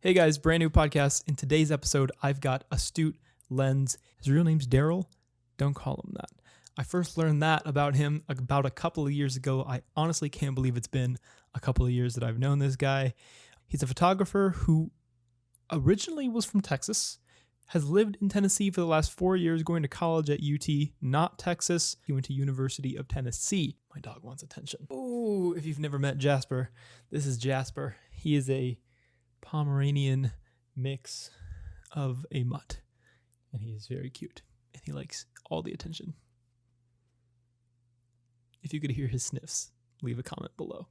Hey guys, brand new podcast. In today's episode, I've got Astute Lenz. His real name's Daryl. Don't call him that. I first learned that about him about a couple of years ago. I honestly can't believe it's been a couple of years that I've known this guy. He's a photographer who originally was from Texas, has lived in Tennessee for the last 4 years, going to college at UT, not Texas. He went to University of Tennessee. My dog wants attention. Oh, if you've never met Jasper, this is Jasper. He is a Pomeranian mix of a mutt, and he is very cute, and he likes all the attention. If you could hear his sniffs, leave a comment below.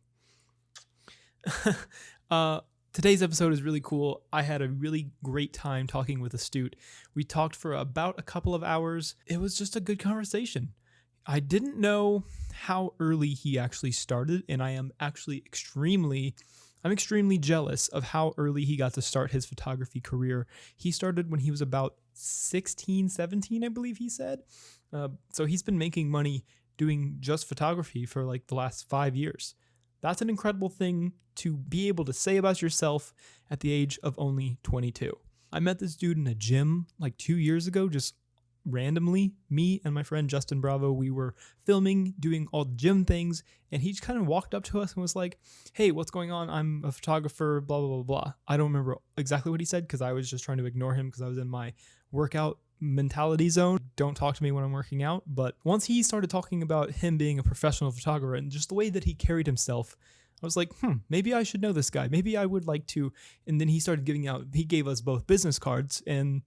Today's episode is really cool. I had a really great time talking with Astute. We talked for about a couple of hours. It was just a good conversation. I didn't know how early he actually started, and I am actually extremely jealous of how early he got to start his photography career. He started when he was about 16, 17, I believe he said. So he's been making money doing just photography for like the last 5 years. That's an incredible thing to be able to say about yourself at the age of only 22. I met this dude in a gym like 2 years ago, just randomly. Me and my friend Justin Bravo, we were filming, doing all the gym things, and he just kind of walked up to us and was like, "Hey, what's going on? I'm a photographer, blah, blah, blah, blah." I don't remember exactly what he said because I was just trying to ignore him because I was in my workout mentality zone. Don't talk to me when I'm working out. But once he started talking about him being a professional photographer and just the way that he carried himself, I was like, maybe I should know this guy. Maybe I would like to. And then he gave us both business cards, and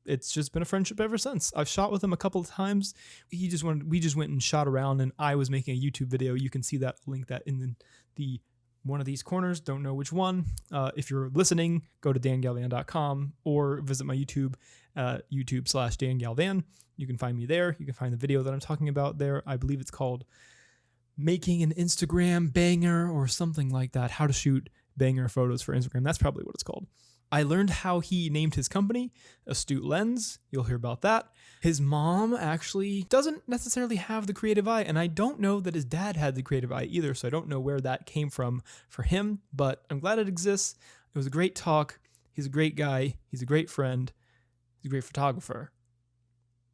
it's just been a friendship ever since. I've shot with him a couple of times. We just went and shot around, and I was making a YouTube video. You can see that, link that in the one of these corners. Don't know which one. If you're listening, go to dangalvan.com or visit my YouTube, YouTube/dangalvan. You can find me there. You can find the video that I'm talking about there. I believe it's called Making an Instagram Banger or something like that. How to shoot banger photos for Instagram. That's probably what it's called. I learned how he named his company, Astute Lenz. You'll hear about that. His mom actually doesn't necessarily have the creative eye, and I don't know that his dad had the creative eye either, so I don't know where that came from for him, but I'm glad it exists. It was a great talk. He's a great guy. He's a great friend. He's a great photographer.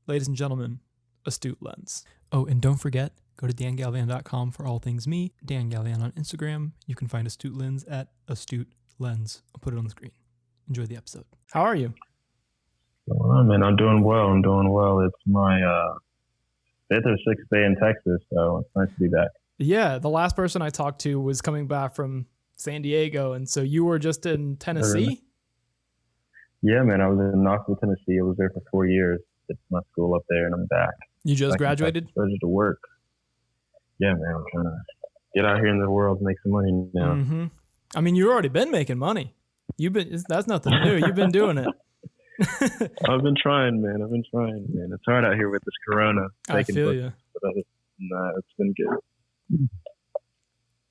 Ladies and gentlemen, Astute Lenz. Oh, and don't forget, go to dangalvan.com for all things me. Dan Galvan on Instagram. You can find Astute Lenz at Astute Lenz. I'll put it on the screen. Enjoy the episode. How are you? Well, man, I'm doing well. It's my 5th or 6th day in Texas, so it's nice to be back. Yeah, the last person I talked to was coming back from San Diego, and so you were just in Tennessee? Yeah, man, I was in Knoxville, Tennessee. I was there for 4 years. Did my school up there, and I'm back. You just graduated? Started to work. Yeah, man, I'm trying to get out here in the world and make some money now. Mm-hmm. I mean, you've already been making money. That's nothing new. You've been doing it. I've been trying, man. It's hard out here with this corona. I feel you. But nah, it's been good.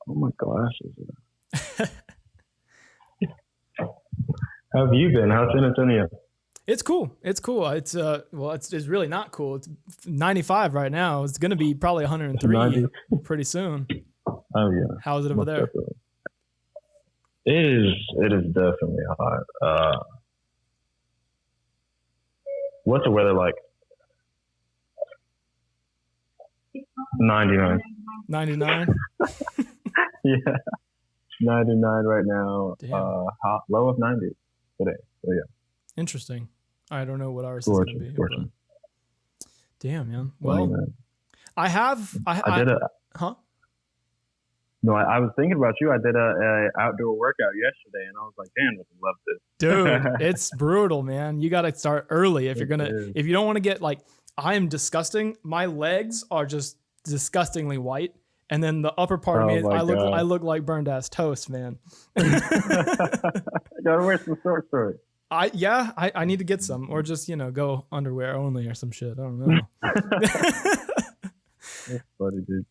Oh, my glasses. How have you been? How's San Antonio? It's cool. It's really not cool. It's 95 right now. It's going to be probably 103 pretty soon. Oh, yeah. How is it over there? Definitely. It is definitely hot. What's the weather like? 99. 99? Yeah. 99 right now. Hot, low of 90 today. So yeah. Interesting. I don't know what ours is going to be. But... Damn, man. Well, man. No, I was thinking about you. I did a outdoor workout yesterday, and I was like, "Damn, I love this." Dude, it's brutal, man. You got to start early if you don't want to get like. I am disgusting. My legs are just disgustingly white, and then the upper part of me, I look like burned ass toast, man. I gotta wear some shorts. I need to get some, or just go underwear only or some shit. I don't know. That's funny, dude.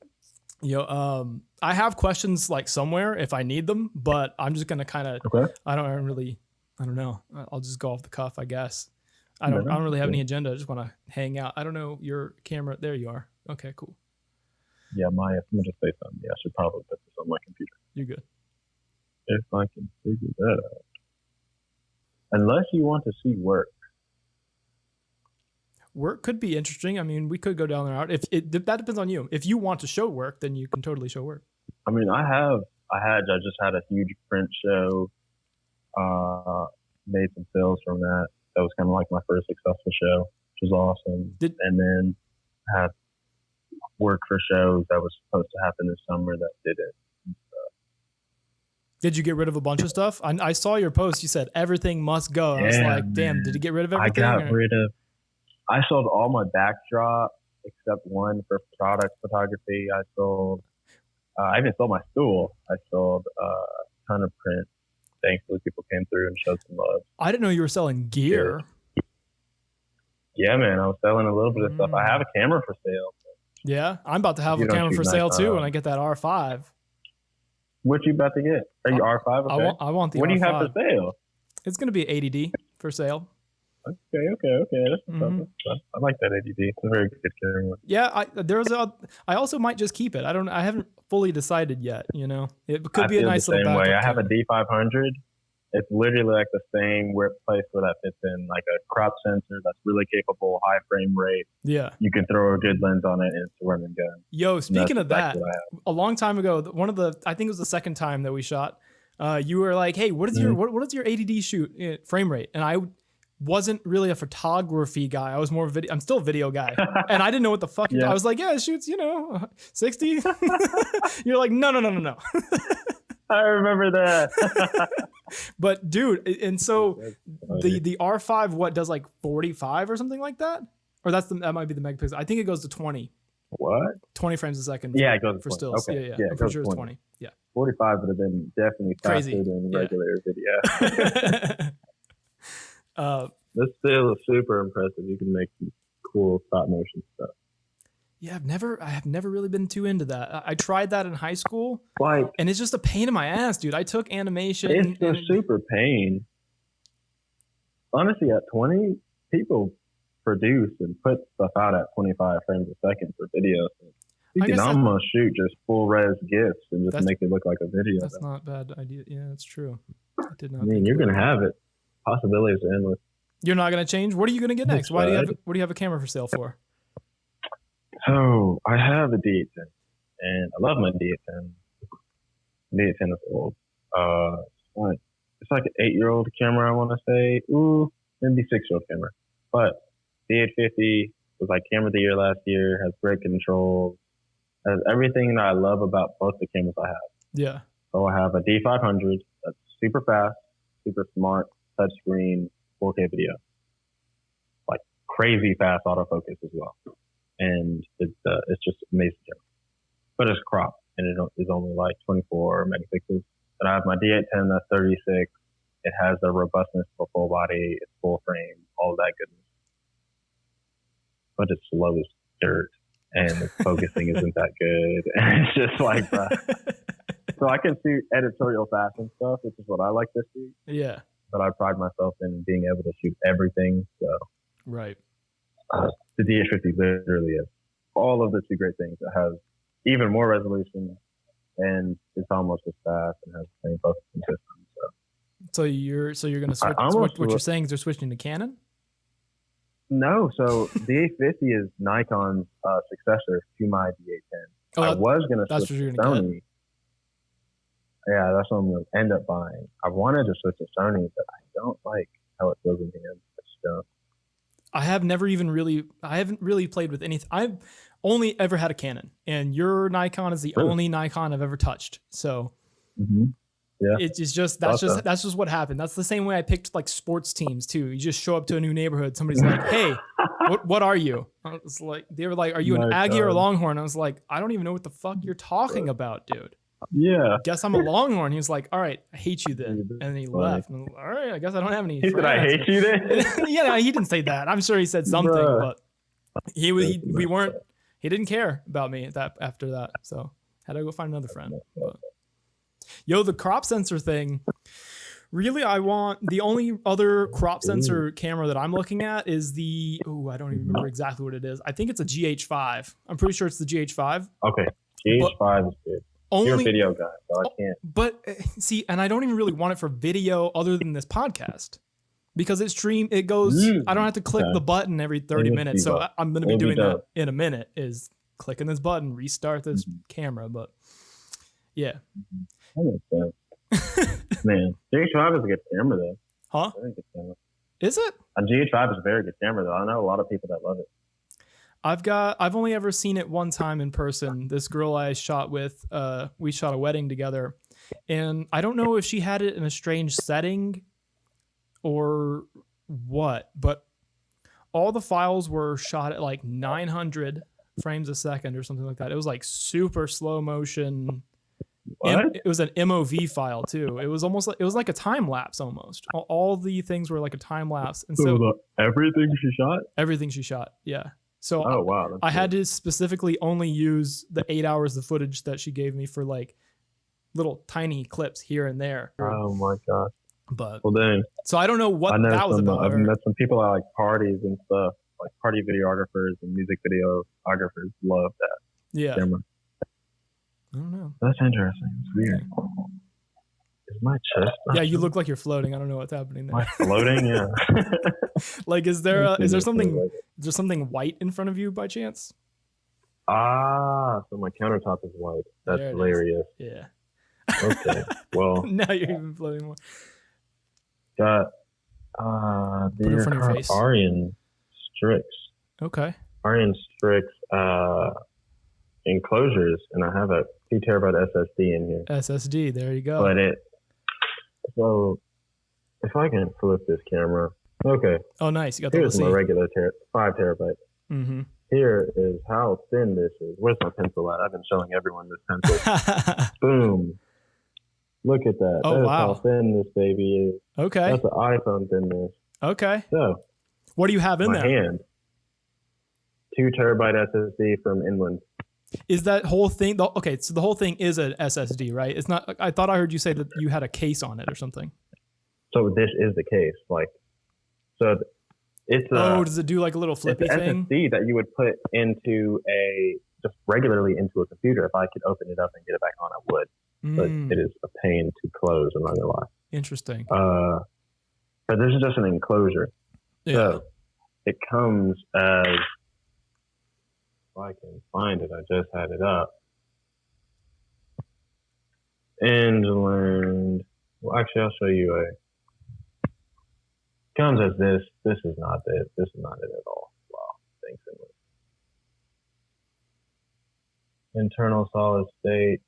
I have questions like somewhere if I need them, but I'm just gonna kind of. Okay. I don't know. I'll just go off the cuff, I guess. I don't really have any agenda. I just want to hang out. I don't know your camera. There you are. Okay, cool. Yeah, I'm gonna just say something. Yeah, I should probably put this on my computer. You're good. If I can figure that out. unless you want to see work. Work could be interesting. I mean, we could go down the route. If that depends on you. If you want to show work, then you can totally show work. I mean, I just had a huge print show. Made some sales from that. That was kind of like my first successful show, which was awesome. And then had work for shows that was supposed to happen this summer that didn't. Did you get rid of a bunch of stuff? I saw your post. You said everything must go. I was like, damn, did you get rid of everything? I sold all my backdrop except one for product photography. I even sold my stool. I sold a ton of print. Thankfully, people came through and showed some love. I didn't know you were selling gear. Yeah, man. I was selling a little bit of stuff. I have a camera for sale. Yeah, I'm about to have a camera for sale too when I get that R5. What you about to get? Are you R5? Okay. I want the R5. What do you have for sale? It's going to be 80D for sale. Okay. That's I like that 80D. It's a very good camera. Yeah, I also might just keep it. I haven't fully decided yet. You know, it could be a nice little backup. I have a D500. It's literally like the same place where that fits in, like a crop sensor that's really capable, high frame rate. Yeah, you can throw a good lens on it and it's a run and gun. Yo, speaking of that, a long time ago, I think it was the second time that we shot. You were like, "Hey, what is your 80D shoot frame rate?" And I wasn't really a photography guy. I was more video. I'm still a video guy, and I didn't know what the fuck. I was like, "Yeah, it shoots 60." You're like, "No." I remember that. But dude, and so the R5 does like 45 or something like that, or that might be the megapixel. I think it goes to 20. What? 20 frames a second. Yeah, it goes for to 20. stills. Okay. Yeah. I'm pretty sure it's 20. Yeah. 45 would have been definitely faster than regular video. That's still super impressive. You can make cool stop motion stuff. Yeah, I have never really been too into that. I tried that in high school, and it's just a pain in my ass, dude. I took animation. It's a super pain. Honestly, at 20, people produce and put stuff out at 25 frames a second for video. You can almost shoot just full res GIFs and just make it look like a video. That's not a bad idea. Yeah, that's true. I did not. I mean, you're gonna have it. Possibilities are endless. You're not gonna change. What are you gonna get next? What do you have a camera for sale for? So I have a D810, and I love my D810. D810 is old. It's like an 8-year-old camera, I want to say. Maybe 6-year-old camera. But D850 was like camera of the year last year. Has great controls. Has everything that I love about both the cameras I have. Yeah. So I have a D500 that's super fast, super smart, touchscreen, 4K video. Like crazy fast autofocus as well. And it's just amazing camera. But it's cropped, and it is only like 24 megapixels. And I have my D810 that's 36. It has the robustness of a full body, it's full frame, all that goodness. But it's slow as dirt, and the focusing isn't that good. And it's just like, so I can shoot editorial fashion stuff, which is what I like to shoot. Yeah. But I pride myself in being able to shoot everything. So right. The D850 literally is all of the two great things. It has even more resolution, and it's almost as fast and has the same focusing system. So you're going to switch. What you're saying is they're switching to Canon? No. So the D850 is Nikon's successor to my D810. I was going to switch to Sony. Yeah, that's what I'm going to end up buying. I wanted to switch to Sony, but I don't like how it feels in the hand. I just don't. I haven't really played with anything. I've only ever had a Canon, and your Nikon is the only Nikon I've ever touched. So yeah, it's just that's just what happened. That's the same way I picked like sports teams too. You just show up to a new neighborhood, somebody's like, "Hey, what are you?" I was like, they were like, "Are you an Aggie or a Longhorn?" I was like, "I don't even know what the fuck you're talking about, dude." Yeah. Guess I'm a Longhorn. He was like, "All right, I hate you then," and then he left. And I was like, all right, I guess I don't have any. He said, "I hate you then." Yeah, he didn't say that. I'm sure he said something, but he didn't care about me after that. So had to go find another friend. But, the crop sensor thing. Really, the only other crop sensor camera that I'm looking at is I don't even remember exactly what it is. I think it's a GH5. I'm pretty sure it's the GH5. Okay, GH5 is good. You're a video guy, so I can't. But see, and I don't even really want it for video other than this podcast. because it goes. I don't have to click the button every 30 minutes. So I'm going to be doing that in a minute, is clicking this button, restart this camera. But yeah. That makes sense. Man, GH5 is a good camera though. Huh? Very good camera. Is it? A GH5 is a very good camera though. I know a lot of people that love it. I've only ever seen it one time in person. This girl I shot with, we shot a wedding together, and I don't know if she had it in a strange setting or what, but all the files were shot at like 900 frames a second or something like that. It was like super slow motion. What? It was an MOV file too. It was almost like, it was like a time lapse almost. All the things were like a time lapse. And so everything she shot? Everything she shot. Yeah. So oh, wow, I had to specifically only use the 8 hours of footage that she gave me for like little tiny clips here and there. Oh my god! But well, dang. So I don't know what that was about. I've met some people at like parties and stuff, like party videographers and music videographers love that. Yeah. Camera. I don't know. That's interesting. It's weird. Is my chest? Yeah, you look like you're floating. I don't know what's happening there. Am I floating? Yeah. Like, is there something white in front of you by chance? Ah, so my countertop is white. That's hilarious. Yeah. Okay. Well. Now you're even floating more. Got put it in front of your face. Arian Strix. Okay. Arian Strix enclosures, and I have a 2 terabyte SSD in here. SSD, there you go. But so if I can flip this camera, okay. Oh, nice. You got the Here's my regular 5 terabyte. Mm-hmm. Here is how thin this is. Where's my pencil at? I've been showing everyone this pencil. Boom. Look at that. Oh, That's wow. how thin this baby is. Okay. That's an iPhone thinness. Okay. So, what do you have in my there? hand. 2 terabyte SSD from Inland. Is that whole thing? Okay, so the whole thing is an SSD, right? It's not. I thought I heard you say that you had a case on it or something. So this is the case. Like, so it's does it do like a little flippy thing? SSD that you would put into just regularly into a computer. If I could open it up and get it back on, I would. But it is a pain to close. I'm not gonna lie. Interesting. But this is just an enclosure. Yeah. So it comes as. If I can find it, I just had it up. Inland. Well, actually, I'll show you comes as this. This is not it. This is not it at all. Wow. Thanks, Inland. Internal solid state.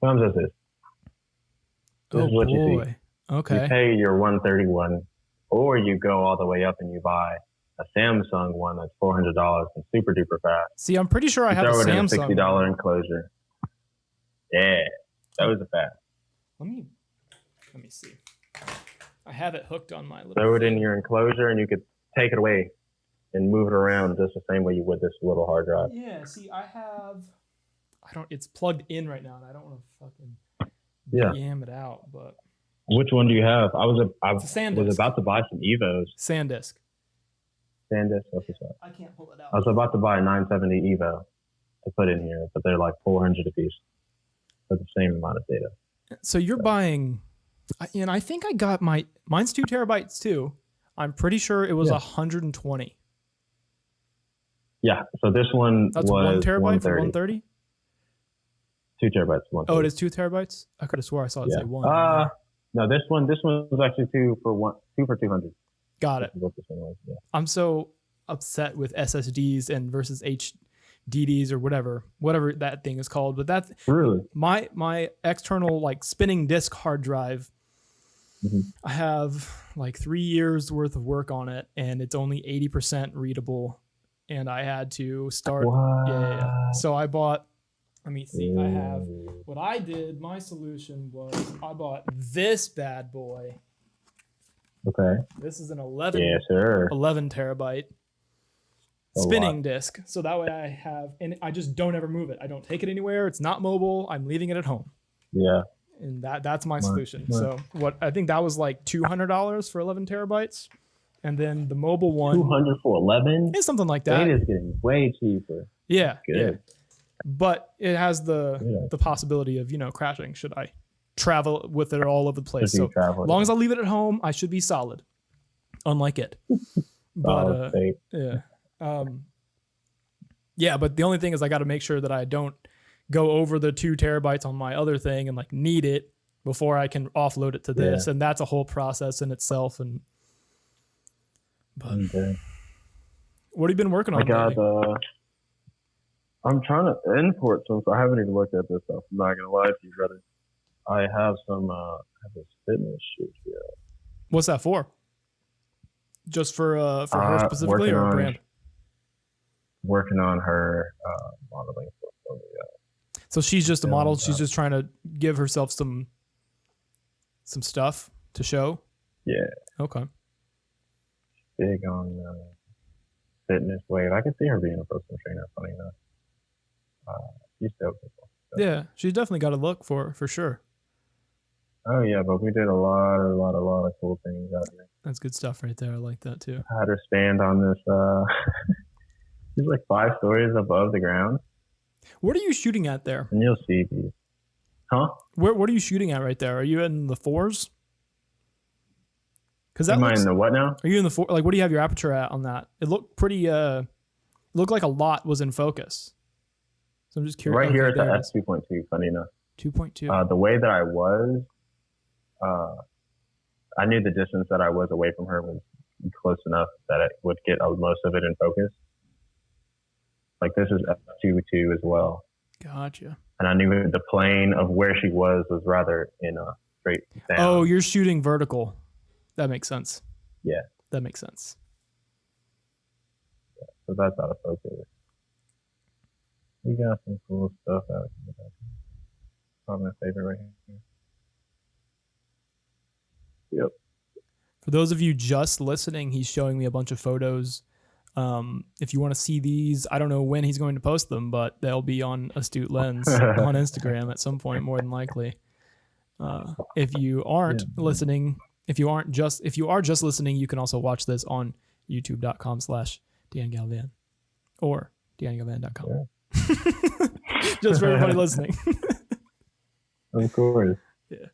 Comes as this. This is what you see. Okay. You pay your 131, or you go all the way up and you buy a Samsung one that's $400 and super duper fast. See, I'm pretty sure I have a Samsung. Samsung. Throw it in a $60 enclosure. Yeah, that was a fast. Let me see. I have it hooked on my little. Throw it in your enclosure, and you could take it away and move it around just the same way you would this little hard drive. Yeah. See, it's plugged in right now, and I don't want to fucking yam it out. But which one do you have? I was about to buy some Evos. SanDisk. SanDisk. What's this? I can't pull it out. I was about to buy a 970 Evo to put in here, but they're like $400 a piece for the same amount of data. So you're buying, and I think I got mine's 2 terabytes too. I'm pretty sure it was 120. Yeah. So this one that's was 1 terabyte for 130. 2 terabytes. 130. Oh, it is 2 terabytes. I could have swore I saw it say 1. No, this one was actually 2 for 200. Got it. What this one was, yeah. I'm so upset with SSDs and versus HDDs or whatever that thing is called. But that's really my external like spinning disk hard drive. Mm-hmm. I have like 3 years worth of work on it, and it's only 80% readable. And I had to start. Yeah. So I bought. Let me see. I have what I did. My solution was I bought this bad boy. Okay. This is an 11 terabyte spinning disk. So that way I have, and I just don't ever move it. I don't take it anywhere. It's not mobile. I'm leaving it at home. Yeah. And that's my solution. So I think that was like $200 for 11 terabytes. And then the mobile one. $200 for 11? Is something like that. It is getting way cheaper. Yeah. Good. Yeah. But it has the possibility of, crashing should I travel with it all over the place. So as long as I leave it at home, I should be solid. unlike it. But fake. yeah. Yeah, but the only thing is I got to make sure that I don't go over the 2 terabytes on my other thing and like need it before I can offload it to this. And that's a whole process in itself. But what have you been working on? I'm trying to import some, so I haven't even looked at this stuff. I'm not gonna lie to you, brother. I have some this fitness shoot here. What's that for? Just for her specifically, or a brand? Working on her modeling portfolio. So she's just a model. She's just trying to give herself some stuff to show. Yeah. Okay. Big on fitness wave. I can see her being a personal trainer. Funny enough. She's dope. Yeah, she's definitely got a look for sure. Oh yeah, but we did a lot of cool things out here. That's good stuff right there. I like that too. I had her stand on this. She's like 5 stories above the ground. What are you shooting at there? And you'll see these. Huh? What are you shooting at right there? Are you in the 4s? Because Am I in the what now? Are you in the 4? Like, what do you have your aperture at on that? It looked pretty. Looked like a lot was in focus. So I'm just curious. Right here at the f2.2. Funny enough. 2.2. The way that I was, I knew the distance that I was away from her was close enough that it would get most of it in focus. Like this is f2.2 as well. Gotcha. And I knew the plane of where she was rather in a straight down. Oh, you're shooting vertical. That makes sense. Yeah. That makes sense. Yeah, so that's out of focus. We got some cool stuff out here. Probably my favorite right here. Yep. For those of you just listening, he's showing me a bunch of photos. If you want to see these, I don't know when he's going to post them, but they'll be on Astute Lenz on Instagram at some point, more than likely. If you aren't listening, if you are just listening, you can also watch this on youtube.com/DanGalvan or DanGalvan.com. Yeah. Just for everybody listening. Of course. Yeah.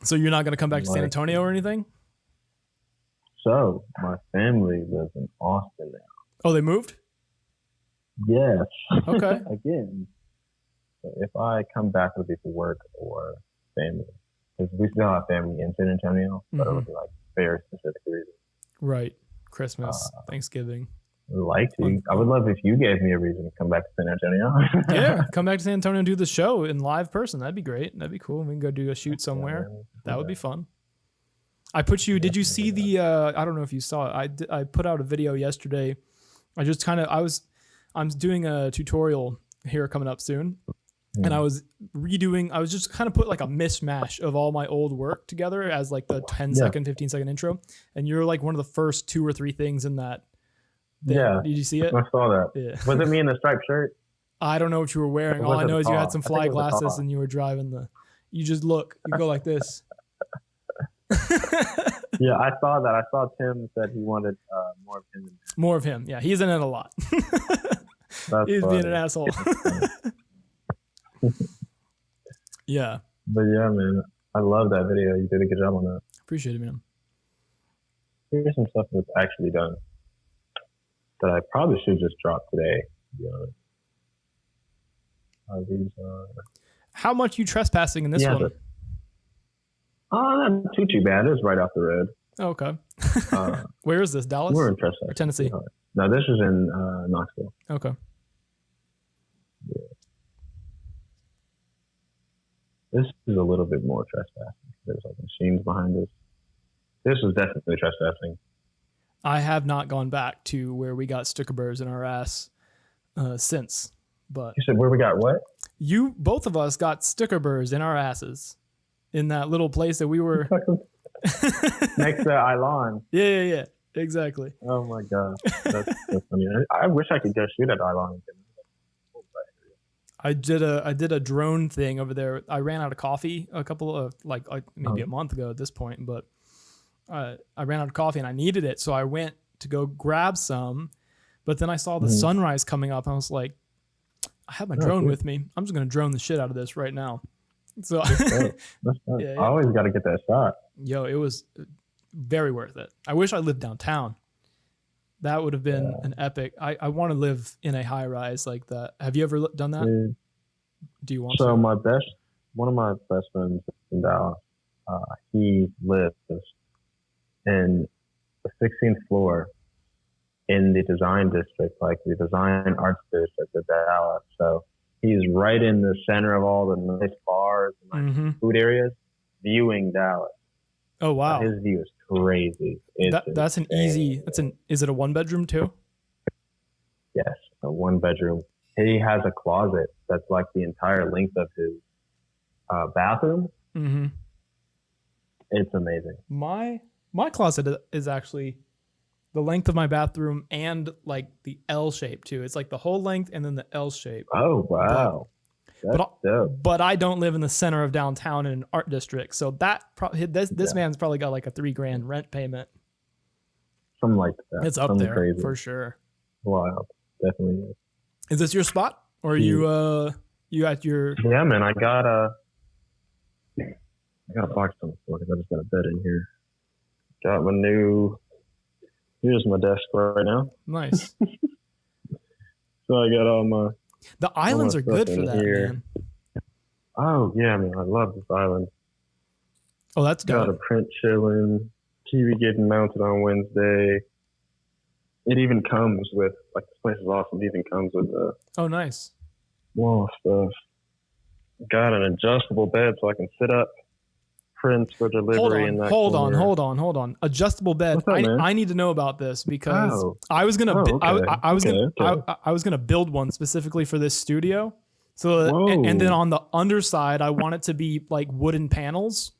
So you're not going to come back to San Antonio or anything? So my family lives in Austin now. Oh, they moved? Yes. Okay. Again, so if I come back, it would be for work or family. Because we still have family in San Antonio, but it would be like very specific reasons. Right. Christmas, Thanksgiving. I would love if you gave me a reason to come back to San Antonio. Yeah, come back to San Antonio and do the show in live person. That'd be great. That'd be cool. We can go do a shoot somewhere. That would be fun. I put you. Did you see the? I don't know if you saw it. I put out a video yesterday. I'm doing a tutorial here coming up soon, and I was redoing. I was just kind of put like a mishmash of all my old work together as like the 10-second, 15-second intro, and you're like one of the first 2 or 3 things in that. Yeah. Did you see it? I saw that. Yeah. Was it me in the striped shirt? I don't know what you were wearing. All I know is you had some fly glasses and you were driving you just you go like this. Yeah, I saw that. I saw Tim said he wanted more of him. More of him. Yeah, he's in it a lot. He's being an asshole. Yeah. But yeah, man, I love that video. You did a good job on that. Appreciate it, man. Here's some stuff that's actually done that I probably should just drop today, to be honest. How much you trespassing in this one? Not too bad. It was right off the road. Oh, okay. Where is this? Dallas? We're in Trespass. Or Tennessee? No, this is in Knoxville. Okay. Yeah. This is a little bit more trespassing. There's like machines behind us. This was definitely trespassing. I have not gone back to where we got sticker burrs in our ass since. But you said where we got what? Both of us got sticker burrs in our asses in that little place that we were next to Ilon. Yeah, exactly. Oh my god, that's so funny. I wish I could go shoot at Ilon. I did a drone thing over there. I ran out of coffee a couple of maybe a month ago at this point, but I ran out of coffee and I needed it, so I went to go grab some. But then I saw the sunrise coming up. And I was like, I have my drone with me. I'm just gonna drone the shit out of this right now. So that's yeah. I always got to get that shot. Yo, it was Very worth it. I wish I lived downtown. That would have been an epic. I want to live in a high rise like that. Have you ever done that? Dude. Do you want So to? one of my best friends in Dallas, he lives in the 16th floor in the design district, like the design arts district of Dallas. So he's right in the center of all the nice bars and like food areas, viewing Dallas. Oh wow, his view is crazy. That's an easy. Is it a 1-bedroom too? Yes, a 1-bedroom. He has a closet that's like the entire length of his bathroom. Mm-hmm. It's amazing. My closet is actually the length of my bathroom and like the L shape too. It's like the whole length and then the L shape. Oh wow. But I don't live in the center of downtown in an art district, so that this man's probably got like a $3,000 rent payment. Something like that. It's up Something there crazy. For sure. Wow, definitely is. Is this your spot, or are you at your? Yeah, man. I got a box on the floor because I just got a bed in here. Got my new. Here's my desk right now. Nice. So I got all my. The islands are good for that, man. Oh yeah, man, I love this island. Oh, that's dope. Got a print chilling, TV getting mounted on Wednesday. It even comes with this place is awesome. It even comes with oh nice wall stuff. Got an adjustable bed so I can sit up. Prints for delivery. Hold on. Adjustable bed. I need to know about this because I was gonna I was gonna build one specifically for this studio. So and then on the underside, I want it to be like wooden panels,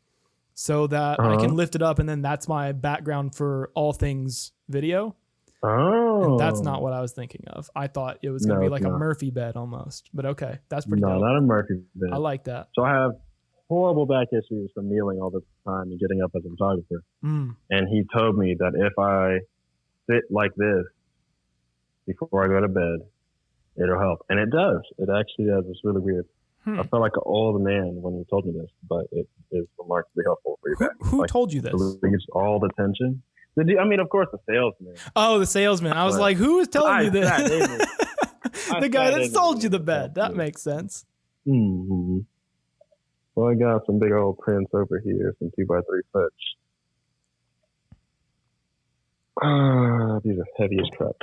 so that I can lift it up, and then that's my background for all things video. Oh, and that's not what I was thinking of. I thought it was gonna be like a Murphy bed almost, but okay, that's pretty. No, not a Murphy bed. I like that. So I have horrible back issues from kneeling all the time and getting up as a photographer. And he told me that if I sit like this before I go to bed, it'll help. And it does. It actually does. It's really weird. I felt like an old man when he told me this, but it is remarkably helpful for your back. Who told you this? It relieves all the tension. Of course, the salesman. Oh, the salesman. I was like, who is telling you this? The guy that sold you the bed. That makes sense. Mm-hmm. Well, I got some big old prints over here, some 2x3 foots. These are heavy as crap.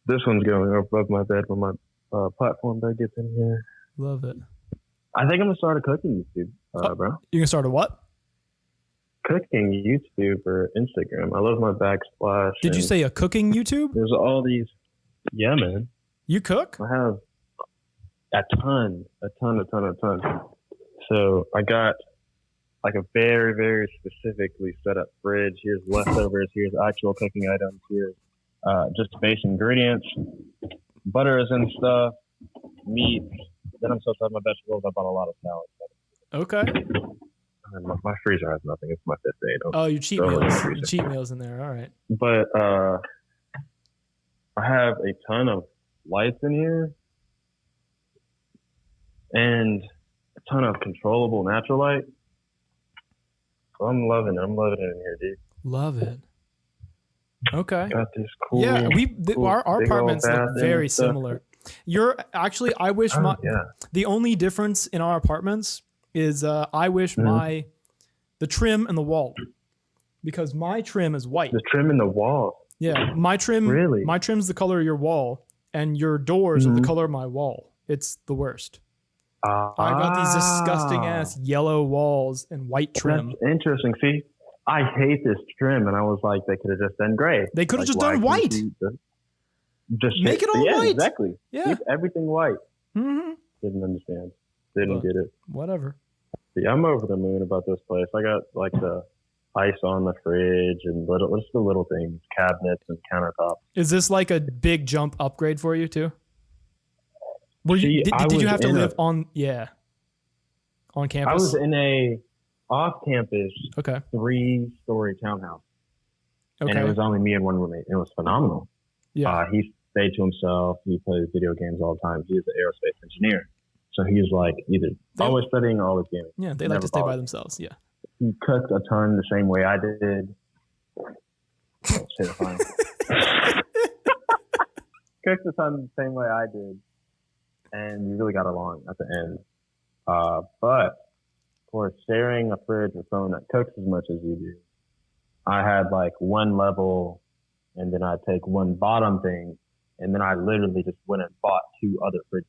This one's going above my bed when my platform bed gets in here. Love it. I think I'm going to start a cooking YouTube, bro. You're going to start a what? Cooking YouTube or Instagram. I love my backsplash. Did you say a cooking YouTube? There's all these. Yeah, man. You cook? I have a ton. So I got like a very, very specifically set up fridge. Here's leftovers. Here's actual cooking items. Here's just base ingredients, butters and stuff, meat. Then I'm supposed to have my vegetables. I bought a lot of salad. Okay. And my freezer has nothing. It's my fifth day. Oh, your cheat meals. Your cheat meals in there. All right. But I have a ton of lights in here and a ton of controllable natural light. So I'm loving it. I'm loving it in here, dude. Love it. Okay. Got this cool. Yeah, our apartments look very similar. You're actually. I wish the only difference in our apartments is I wish the trim and the wall, because my trim is white. The trim and the wall. Yeah, my trim. Really? My trim's the color of your wall, and your doors are the color of my wall. It's the worst. I got these disgusting ass yellow walls and white trim. That's interesting. See, I hate this trim, and I was like, they could have just done gray. They could have just done white. Just make it all white. Exactly. Yeah. Keep everything white. Mm-hmm. Didn't understand. Didn't get it. Whatever. See, I'm over the moon about this place. I got like the ice on the fridge and just the little things, cabinets and countertops. Is this like a big jump upgrade for you too? Did you have to live on campus? I was in a off-campus 3-story townhouse. Okay. And it was only me and one roommate. It was phenomenal. Yeah. He stayed to himself. He plays video games all the time. He's an aerospace engineer. So he's like always studying or always gaming. Yeah, they like to stay by themselves. Yeah. he cooked a ton the same way I did. Oh, shit, fine. Cooked a ton the same way I did, and we really got along at the end. But for sharing a fridge with someone that cooks as much as you do, I had like one level, and then I'd take one bottom thing, and then I literally just went and bought 2 other fridges.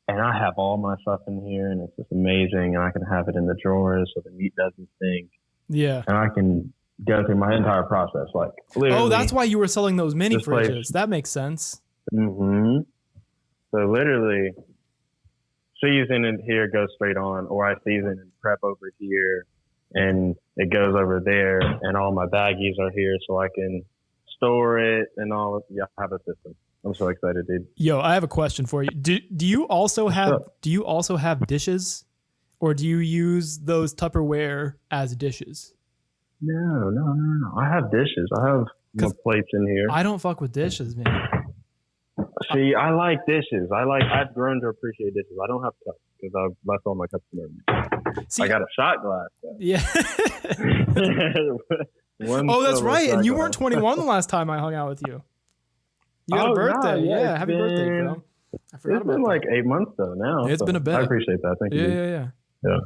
And I have all my stuff in here, and it's just amazing. And I can have it in the drawers so the meat doesn't stink. Yeah. And I can go through my entire process. Like, literally. Oh, that's why you were selling those mini This fridges. place- That makes sense. Mm-hmm. So literally, season in here goes straight on, or I season and prep over here, and it goes over there, and all my baggies are here, so I can store it and all. Yeah, I have a system. I'm so excited, dude. Yo, I have a question for you. Do you also have dishes, or do you use those Tupperware as dishes? No. I have dishes. I have my plates in here. I don't fuck with dishes, man. See, I like dishes. I've grown to appreciate dishes. I don't have cups because I've left all my cups in there. See, I got a shot glass, though. Yeah. Oh, that's right. And you weren't 21 the last time I hung out with you. You had a birthday. Yeah, happy birthday, bro. I forgot It's about been that. like 8 months though now. It's been a bit. I appreciate that. Thank you. Yeah. Yeah.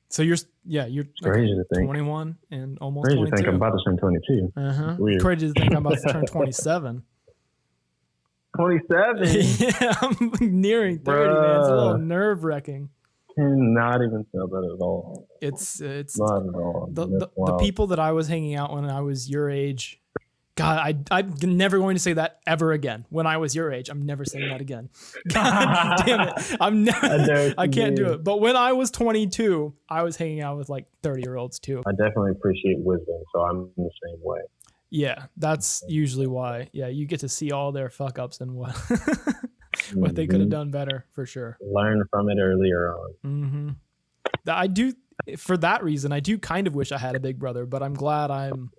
So you're It's crazy to think. 21 and almost Crazy 22. to think I'm about to turn 22. Uh-huh. Weird. Crazy to think I'm about to turn 27. 27? Yeah, I'm nearing 30, man. It's a little nerve-wracking. Cannot even tell that at all. It's Not at all. the people that I was hanging out when I was your age. God, I'm never going to say that ever again. When I was your age, I'm never saying that again. God damn it. I can't do it. But when I was 22, I was hanging out with like 30-year-olds too. I definitely appreciate wisdom, so I'm the same way. Yeah, that's usually why. Yeah, you get to see all their fuck ups and what what they could have done better, for sure. Learn from it earlier on. Mm-hmm. I do, for that reason, I do kind of wish I had a big brother, but I'm glad I'm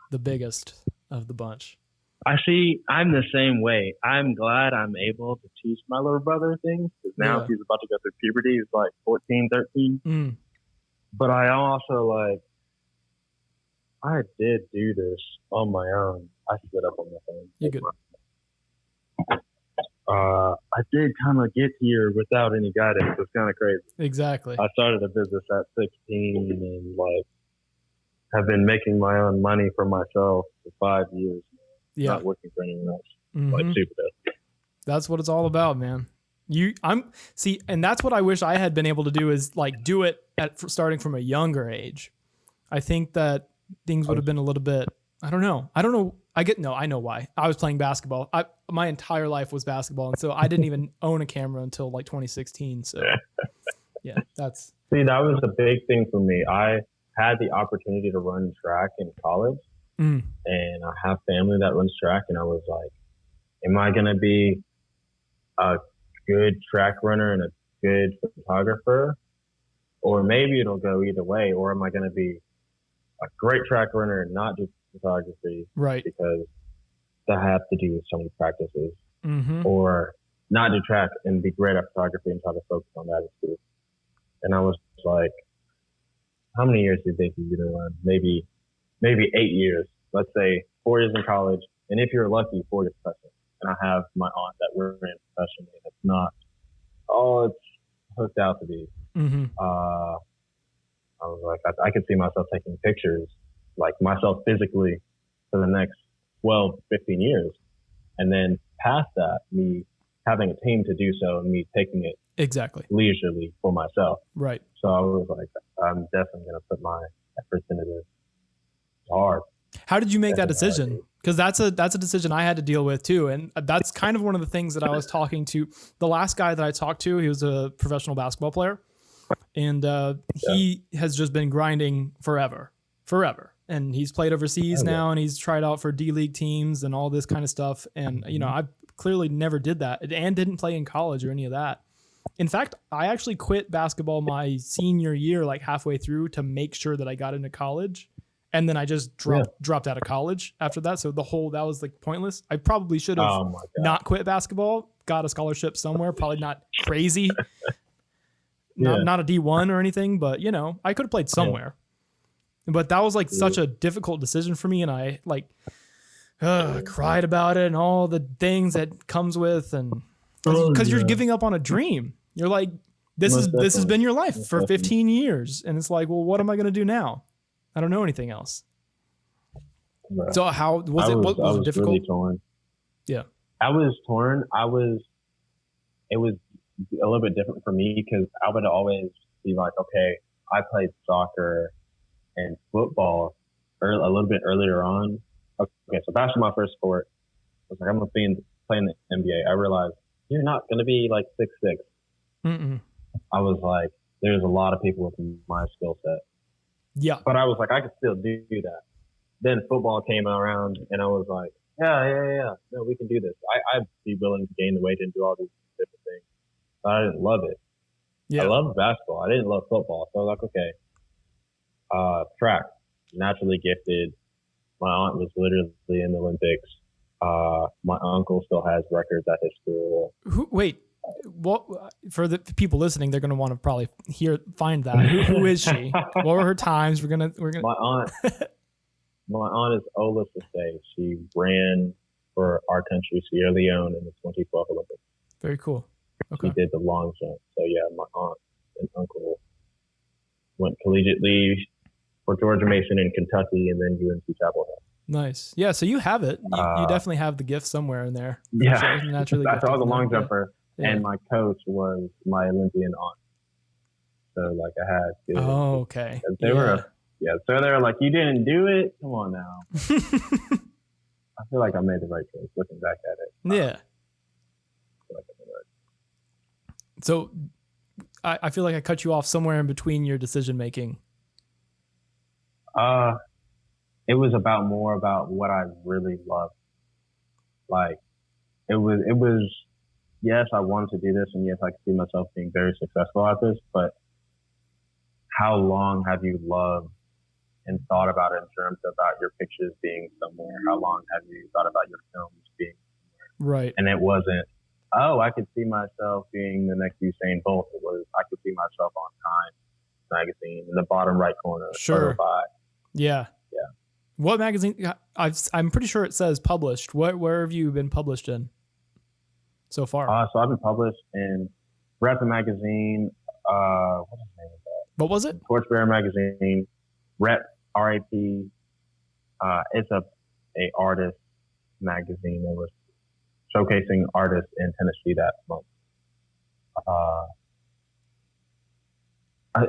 the biggest of the bunch. Actually, I'm the same way. I'm glad I'm able to teach my little brother things, because now he's about to go through puberty. He's like 14, 13. Mm. But I also I did do this on my own. I stood up on my phone. You're good. I did kind of get here without any guidance. It's kind of crazy. Exactly. I started a business at 16 and have been making my own money for myself for 5 years. Yeah. Not working for anyone else. Mm-hmm. Super dope. That's what it's all about, man. And that's what I wish I had been able to do, is do it starting from a younger age. I think that things would have been a little bit, I don't know. I know why. I was playing basketball. My entire life was basketball. And so I didn't even own a camera until 2016. So yeah, See, that was a big thing for me. I had the opportunity to run track in college, and I have family that runs track. And I was like, am I going to be a good track runner and a good photographer? Or maybe it'll go either way. Or am I going to be a great track runner and not do photography? Right. Because that have to do with so many practices. Mm-hmm. Or not do track and be great at photography and try to focus on that in school. And I was like, how many years do you think you're going to run? Maybe 8 years. Let's say 4 years in college. And if you're lucky, 4 years professional. And I have my aunt that we're in professionally. It's not, it's hooked out to be. Mm-hmm. I was like, I could see myself taking pictures, like myself physically, for the next 12, 15 years. And then past that, me having a team to do so and me taking it exactly leisurely for myself. Right. So I was like, I'm definitely going to put my efforts into this. It's hard. How did you make that decision? Because that's a decision I had to deal with too. And that's kind of one of the things that I was talking to. The last guy that I talked to, he was a professional basketball player. And he has just been grinding forever. And he's played overseas now, and he's tried out for D-League teams and all this kind of stuff. And, I clearly never did that and didn't play in college or any of that. In fact, I actually quit basketball my senior year, like halfway through, to make sure that I got into college. And then I just dropped out of college after that. So that was like pointless. I probably should have not quit basketball, got a scholarship somewhere, probably not crazy. not a D1 or anything, but you know, I could have played somewhere. But that was like such a difficult decision for me, and I like cried about it and all the things that comes with, and because you're giving up on a dream. You're like, this has been your life for 15 years, and it's like, well, what am I going to do now? I don't know anything else. Right. So how was it? Was it difficult? Really torn. Yeah, I was torn. It was a little bit different for me because I would always be like, okay, I played soccer and football a little bit earlier on. Okay, so basketball, my first sport. I was like, I'm going to play in the NBA. I realized you're not going to be like 6'6". I was like, there's a lot of people with my skill set. Yeah. But I was like, I could still do that. Then football came around, and I was like, yeah. No, we can do this. I'd be willing to gain the weight and do all these different things. But I didn't love it. Yeah. I loved basketball. I didn't love football. So I was like, okay. Track, naturally gifted. My aunt was literally in the Olympics. My uncle still has records at his school. What for the people listening? They're going to want to probably find that. Who is she? What were her times? We're gonna. My aunt is Ola Sase. She ran for our country, Sierra Leone, in the 2012 Olympics. Very cool. Okay. She did the long jump. So yeah, my aunt and uncle went collegiately for Georgia Mason in Kentucky, and then UNC Chapel Hill. Nice. Yeah, so you have it. You definitely have the gift somewhere in there. Yeah. Sure. Naturally I was a long jumper, and my coach was my Olympian aunt. So, like, I had to. Oh, okay. They were, so they were like, you didn't do it? Come on now. I feel like I made the right choice looking back at it. Yeah. So, I feel like I cut you off somewhere in between your decision making. It was more about what I really loved. Like, it was, yes, I wanted to do this, and yes, I could see myself being very successful at this, but how long have you loved and thought about it in terms about your pictures being somewhere? How long have you thought about your films being somewhere? Right. And it wasn't, I could see myself being the next Usain Bolt. It was, I could see myself on Time magazine in the bottom right corner. Sure. Yeah. What magazine? I'm pretty sure it says published. Where have you been published in so far? So I've been published in Rep Magazine. What's the name of that? What was it? Torchbearer Magazine. Rep, R-A-P. It's a artist magazine that was showcasing artists in Tennessee that month.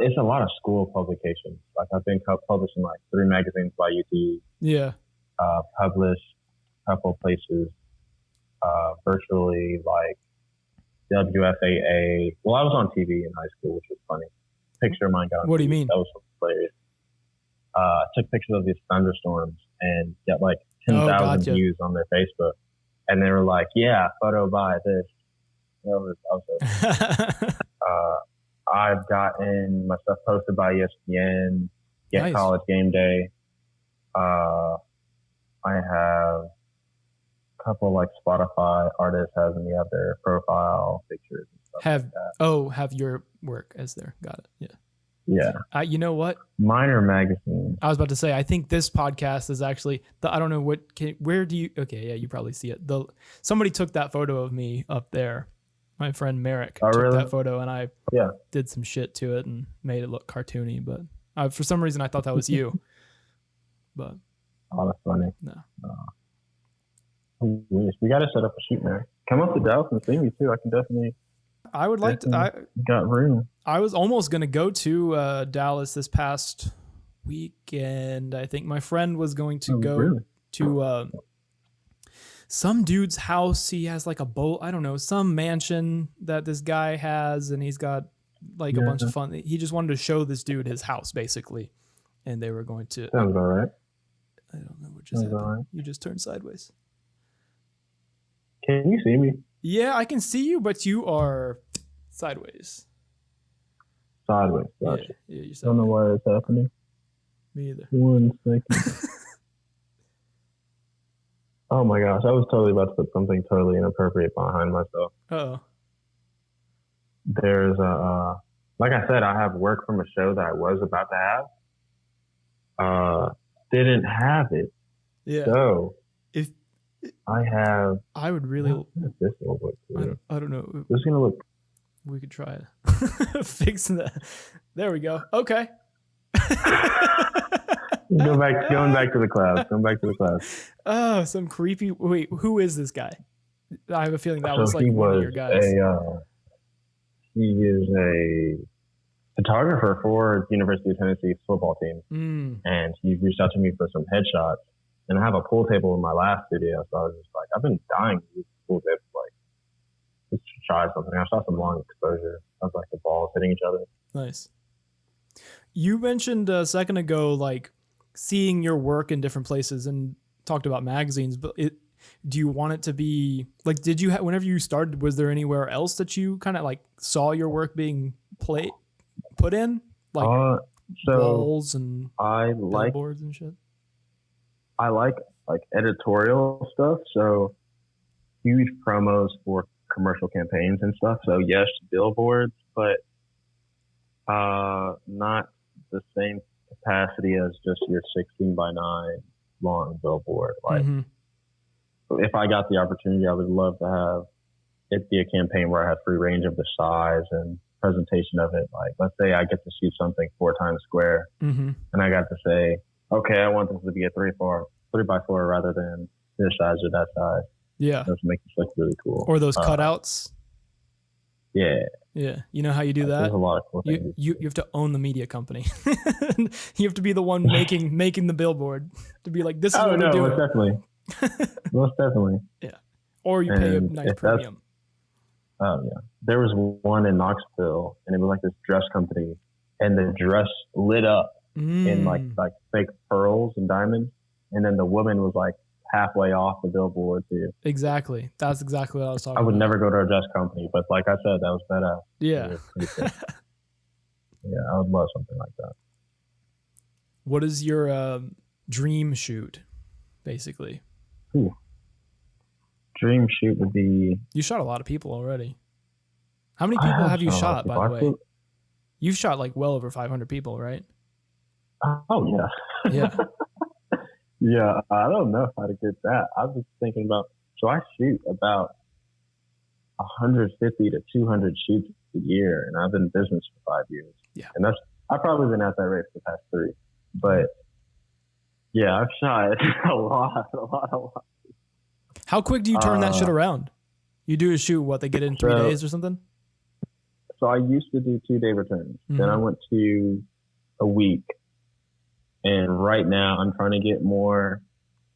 It's a lot of school publications. Like, I've been published in like 3 magazines by UT. Yeah. Published a couple places virtually, like WFAA. Well, I was on TV in high school, which was funny. Picture of mine got on What TV. Do you mean? That was hilarious. Took pictures of these thunderstorms and got like 10,000 views on their Facebook. And they were like, yeah, photo by this. That was also I've gotten my stuff posted by ESPN, Get College Game Day. I have a couple like Spotify artists having me have their profile pictures and stuff like that. Have your work as there. Got it. Yeah. You know what? Minor magazine. I was about to say, I think this podcast is actually I don't know where do you, okay. Yeah. You probably see it. Somebody took that photo of me up there. My friend Merrick took that photo, and I did some shit to it and made it look cartoony. But for some reason, I thought that was you. But that's funny. No. We got to set up a shoot, man. Come up to Dallas and see me too. I can definitely. I would like to. Got room. I was almost going to go to Dallas this past weekend. I think my friend was going to go to some dude's house. He has like a boat. I don't know, some mansion that this guy has, and he's got like a bunch of fun. He just wanted to show this dude his house, basically, and they were going to. Sounds all right. I don't know what just happened. Right. You just turned sideways. Can you see me? Yeah, I can see you, but you are sideways. Sideways, gotcha. Yeah, you're sideways. I don't know why it's happening. Me either. 1 second. Oh my gosh, I was totally about to put something totally inappropriate behind myself. Uh-oh. There's a like I said, I have work from a show that I was about to have. Didn't have it. Yeah. So If I have. I would really, This will look good. I don't know. This is gonna look. We could try it. Fixing that. There we go. Okay. Going back to the clouds. Going back to the clouds. Oh, some creepy. Wait, who is this guy? I have a feeling that was like one of your guys. He is a photographer for the University of Tennessee's football team, and he reached out to me for some headshots. And I have a pool table in my last studio, so I was just like, I've been dying to use the pool table, like just to try something. I saw some long exposure of like the balls hitting each other. Nice. You mentioned a second ago, like seeing your work in different places, and talked about magazines. But do you want it to be like? Did you whenever you started? Was there anywhere else that you kind of like saw your work being put in, like walls and billboards and shit? I like editorial stuff, so huge promos for commercial campaigns and stuff. So yes, billboards, but not the same capacity as just your 16:9 long billboard. Like if I got the opportunity, I would love to have it be a campaign where I have free range of the size and presentation of it. Like let's say I get to shoot something 4 Times Square, and I got to say, okay, I want this to be a 3x4 rather than this size or that size. Yeah. Those make this look really cool. Or those cutouts. Yeah. Yeah. You know how you do that? There's a lot of cool things. You have to own the media company. You have to be the one making the billboard to be like, this is what we're doing. Most definitely. Most definitely. Yeah. Or you pay a nice premium. Oh yeah. There was one in Knoxville, and it was like this dress company, and the dress lit up in like fake pearls and diamonds, and then the woman was like halfway off the billboard too. Exactly. That's exactly what I was talking about. I would never go to a dress company, but like I said, that was badass. Yeah. Yeah, I would love something like that. What is your dream shoot, basically? Ooh. Dream shoot would be... You shot a lot of people already. How many people have you shot, by the way? You've shot like well over 500 people, right? Oh, yeah. Yeah. Yeah, I don't know how to get that. I was thinking about... So I shoot about 150 to 200 shoots a year, and I've been in business for 5 years. Yeah. And I've probably been at that rate for the past 3. But yeah, I've shot a lot. How quick do you turn that shit around? You do a shoot, what, they get in 3 days or something? So I used to do 2-day returns. Then I went to a week. And right now I'm trying to get more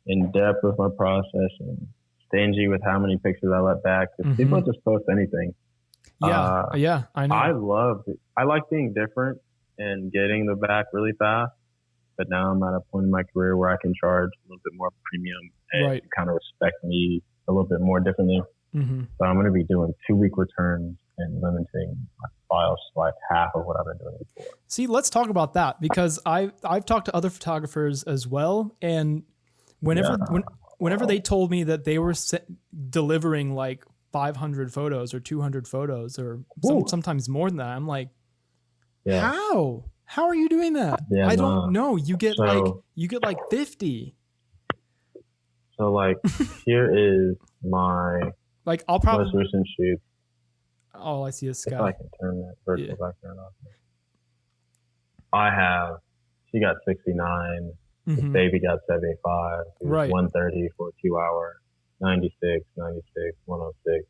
in depth with my process and stingy with how many pictures I let back. Because people just post anything. Yeah, yeah, I know. I love it. I like being different and getting the back really fast. But now I'm at a point in my career where I can charge a little bit more premium and kind of respect me a little bit more differently. So I'm going to be doing 2-week returns and limiting my files to like half of what I've been doing before. See, let's talk about that, because I've talked to other photographers as well, and whenever they told me that they were delivering like 500 photos or 200 photos or sometimes more than that, I'm like, how? How are you doing that? Yeah, I don't know. You get like 50. So like here is my I'll probably most recent shoot. Oh, I see a sky. If I can turn that virtual background off. She got 69. This baby got 75. It was 130 for a 2-hour, 96, 106.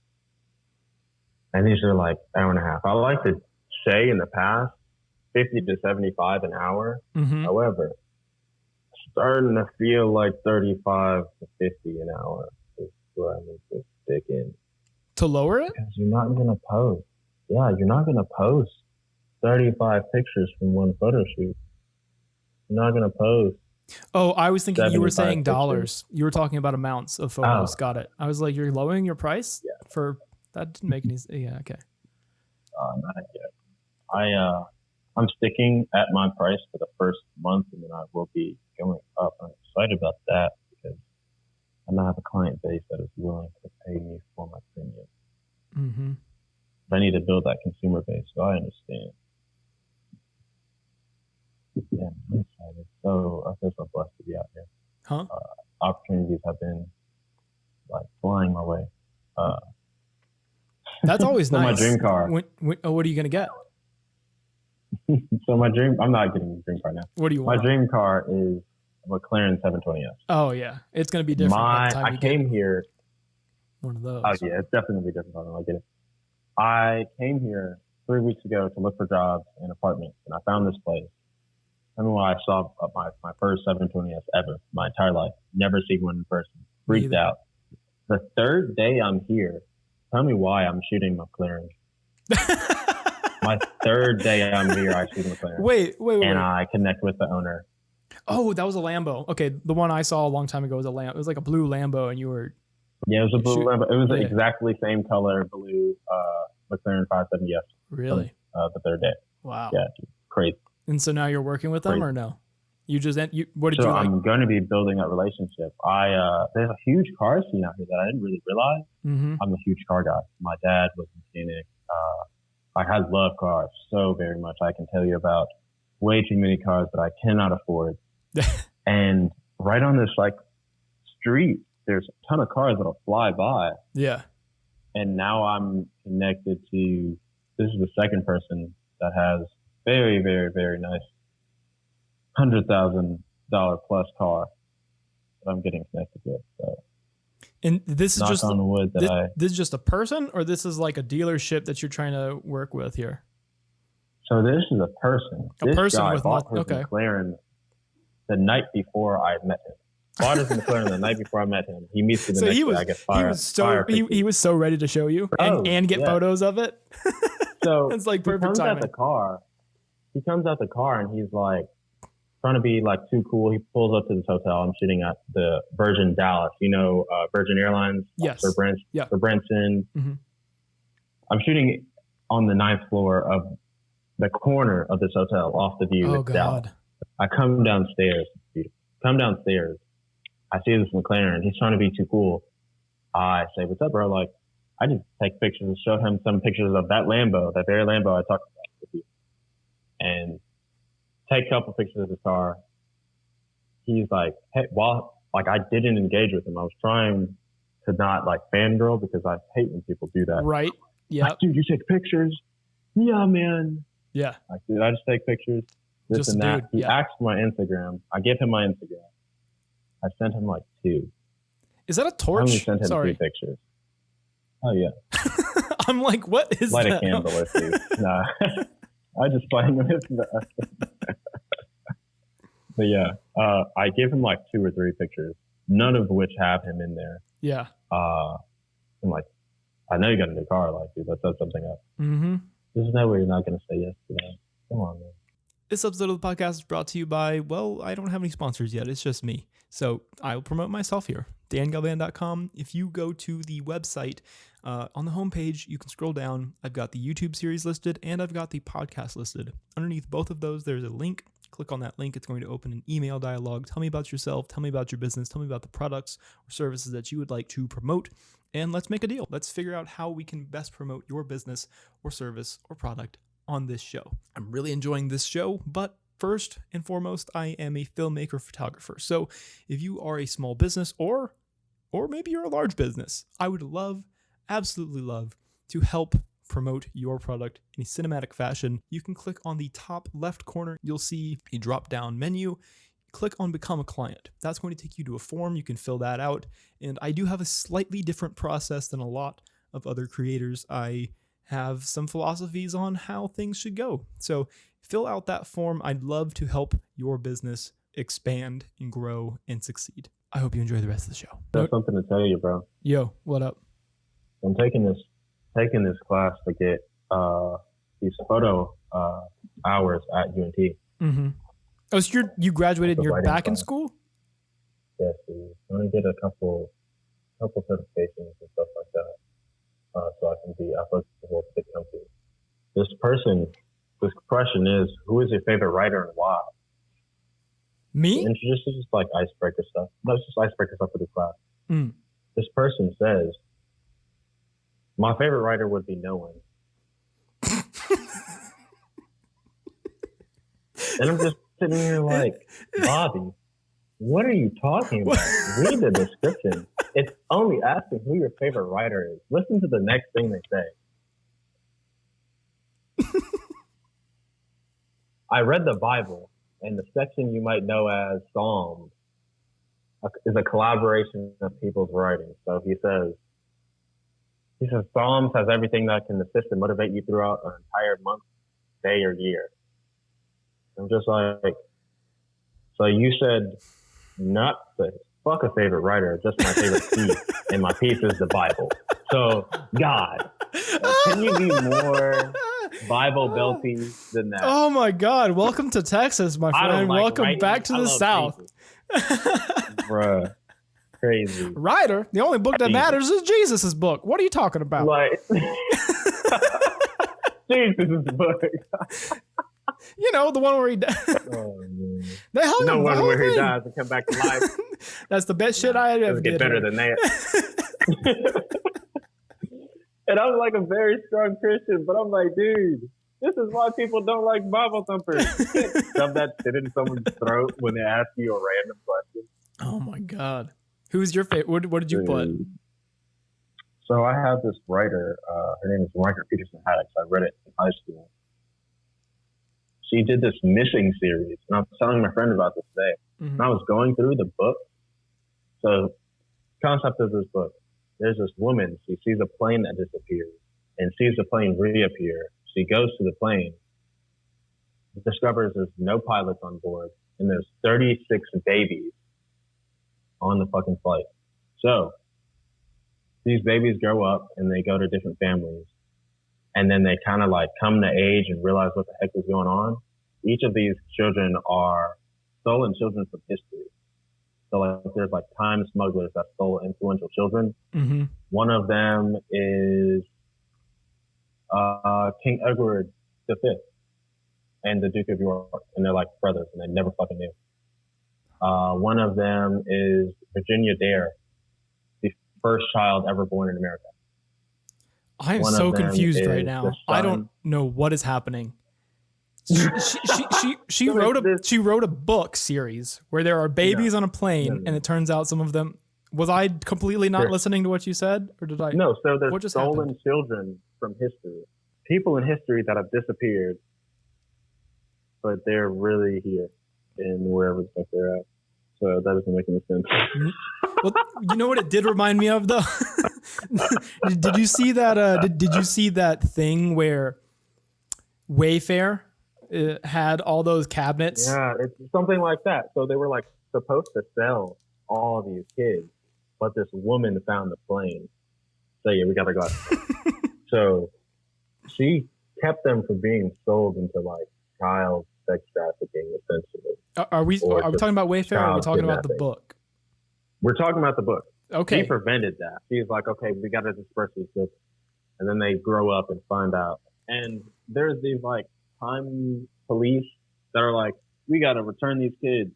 And these are like hour and a half. I like to say in the past, 50 to 75 an hour. However, starting to feel like 35 to 50 an hour is where I need to stick in. To lower it? Because you're not going to post. Yeah, you're not going to post 35 pictures from one photo shoot. You're not going to post. Oh, I was thinking you were saying dollars. You were talking about amounts of photos. Got it. I was like, you're lowering your price for that? Didn't make any sense. Yeah, okay. Not yet. I'm sticking at my price for the first month, and then I will be going up. I'm excited about that because I now have a client base that is willing to pay me for my premium. I need to build that consumer base, so I understand. Yeah, I'm excited. So I feel so blessed to be out here. Huh? Opportunities have been like flying my way. That's always so nice. my dream car. What are you gonna get? So I'm not getting a dream car now. What do you My want? dream car is a McLaren 720S. Oh yeah, it's gonna be different by the time I you came get here. one of those. Oh yeah, it's definitely gonna be different by the time I get it. I came here 3 weeks ago to look for jobs and apartments, and I found this place. I mean, when I saw my first 720S ever, my entire life, never seen one in person, freaked out. The third day I'm here, tell me why I'm shooting McLaren. My third day I'm here, I shoot McLaren. Wait. And I connect with the owner. Oh, that was a Lambo. Okay, the one I saw a long time ago was a Lambo. It was like a blue Lambo, and you were. Yeah, it was a blue Lambo. It was exactly same color, blue McLaren 570S. Really? The third day. Wow. Yeah, crazy. And so now you're working with them, or no? You just what did so you like? I'm going to be building that relationship. There's a huge car scene out here that I didn't really realize. Mm-hmm. I'm a huge car guy. My dad was a mechanic. I love cars so very much. I can tell you about way too many cars that I cannot afford. And right on this like street, there's a ton of cars that'll fly by. Yeah. And now I'm connected to, this is the second person that has very, very, very nice $100,000 plus car that I'm getting connected with. So, and this is just on the wood that this is just a person, or this is like a dealership that you're trying to work with here? So this is a person. This person with his McLaren the night before I met him. Bought his McLaren the night before I met him. He meets me the next day. I get he was so ready to show you and get photos of it. So it's like perfect timing. He comes out the car and he's like trying to be like too cool. He pulls up to this hotel. I'm shooting at the Virgin Dallas, Virgin Airlines. Yes. For Brenton. Mm-hmm. I'm shooting on the 9th floor of the corner of this hotel off the view. Oh, God. Dallas. I come downstairs. I see this McLaren and he's trying to be too cool. I say, "What's up, bro?" Like, I just take pictures, show him some pictures of that Lambo, that very Lambo I talked about with you. And take a couple pictures of his car. He's like, hey, I didn't engage with him. I was trying to not like fangirl because I hate when people do that. Right. Yeah. Like, dude, you take pictures? Yeah, man. Yeah. Like, dude, I just take pictures. This just and that. Dude, he asked for my Instagram. I gave him my Instagram. I sent him like 2. Is that a torch? I only sent him 2 pictures. Oh yeah. I'm like, what is Light that? a candle or 2. Nah. I just playing with that. But yeah, I gave him like 2 or 3 pictures, none of which have him in there. Yeah. I'm like, I know you got a new car, like, dude, let's set something up. Mm-hmm. There's no way you're not going to say yes to that. Come on, man. This episode of the podcast is brought to you by, I don't have any sponsors yet. It's just me. So I'll promote myself here. DanGalvan.com. If you go to the website, on the homepage, you can scroll down. I've got the YouTube series listed and I've got the podcast listed. Underneath both of those, there's a link. Click on that link. It's going to open an email dialogue. Tell me about yourself. Tell me about your business. Tell me about the products or services that you would like to promote. And let's make a deal. Let's figure out how we can best promote your business or service or product on this show. I'm really enjoying this show, but first and foremost, I am a filmmaker photographer. So if you are a small business or maybe you're a large business, I would absolutely love to help promote your product in a cinematic fashion. You can click on the top left corner. You'll see a drop-down menu. Click on Become a Client. That's going to take you to a form. You can fill that out. And I do have a slightly different process than a lot of other creators. I have some philosophies on how things should go. So fill out that form. I'd love to help your business expand and grow and succeed. I hope you enjoy the rest of the show. There's something to tell you, bro. Yo, what up? I'm taking this class to get these photo hours at UNT. Mm-hmm. Oh, so you graduated and you're back in school? Yes, I'm going to get a couple certifications and stuff like that. So I can be applicable to the company. This question is, who is your favorite writer and why? Me? And this is just like icebreaker stuff. No, it's just icebreaker stuff for the class. Mm. This person says, my favorite writer would be no one. And I'm just sitting here like, Bobby, what are you talking about? Read the description. It's only asking who your favorite writer is. Listen to the next thing they say. I read the Bible, and the section you might know as Psalms is a collaboration of people's writings. So he says Psalms has everything that can assist and motivate you throughout an entire month, day, or year. I'm just like, so you said not to fuck a favorite writer, just my favorite piece, and my piece is the Bible. So, God, can you be more Bible belty than that? Oh my God! Welcome to Texas, my friend. Welcome back to the South. Bruh, crazy. Writer, the only book that matters is Jesus's book. What are you talking about? Like, Jesus' book. You know, the one where he died. Oh, man. They hung him. One where he dies and come back to life. That's the best shit I ever did. Get better than that. And I'm like a very strong Christian, but I'm like, dude, this is why people don't like Bible thumpers. Shove that shit in someone's throat when they ask you a random question. Oh my God. Who's your favorite? What did you put? So I have this writer, her name is Peterson Haddix. I read it in high school. She did this missing series, and I was telling my friend about this today. Mm-hmm. And I was going through the book. So, concept of this book: there's this woman. She sees a plane that disappears, and sees the plane reappear. She goes to the plane, discovers there's no pilots on board, and there's 36 babies on the fucking flight. So, these babies grow up, and they go to different families. And then they kind of like come to age and realize what the heck is going on. Each of these children are stolen children from history. So like there's like time smugglers that stole influential children. Mm-hmm. One of them is King Edward V and the Duke of York, and they're like brothers, and they never fucking knew. One of them is Virginia Dare, the first child ever born in America. I am so confused right now. I don't know what is happening. She wrote a book series where there are babies on a plane, and it turns out some of them. Was I completely not listening to what you said, or did I? No. So there's stolen children from history, people in history that have disappeared, but they're really here in wherever the fuck they're at. So that doesn't make any sense. Well, you know what it did remind me of, though? Did you see that? Did you see that thing where Wayfair had all those cabinets? Yeah, it's something like that. So they were like supposed to sell all these kids, but this woman found the plane. So yeah, we gotta go. So she kept them from being sold into like child sex trafficking, essentially. Are we talking about Wayfair, or are we talking about the book? We're talking about the book. Okay. She prevented that. She's like, okay, we got to disperse these kids. And then they grow up and find out. And there's these like time police that are like, we got to return these kids.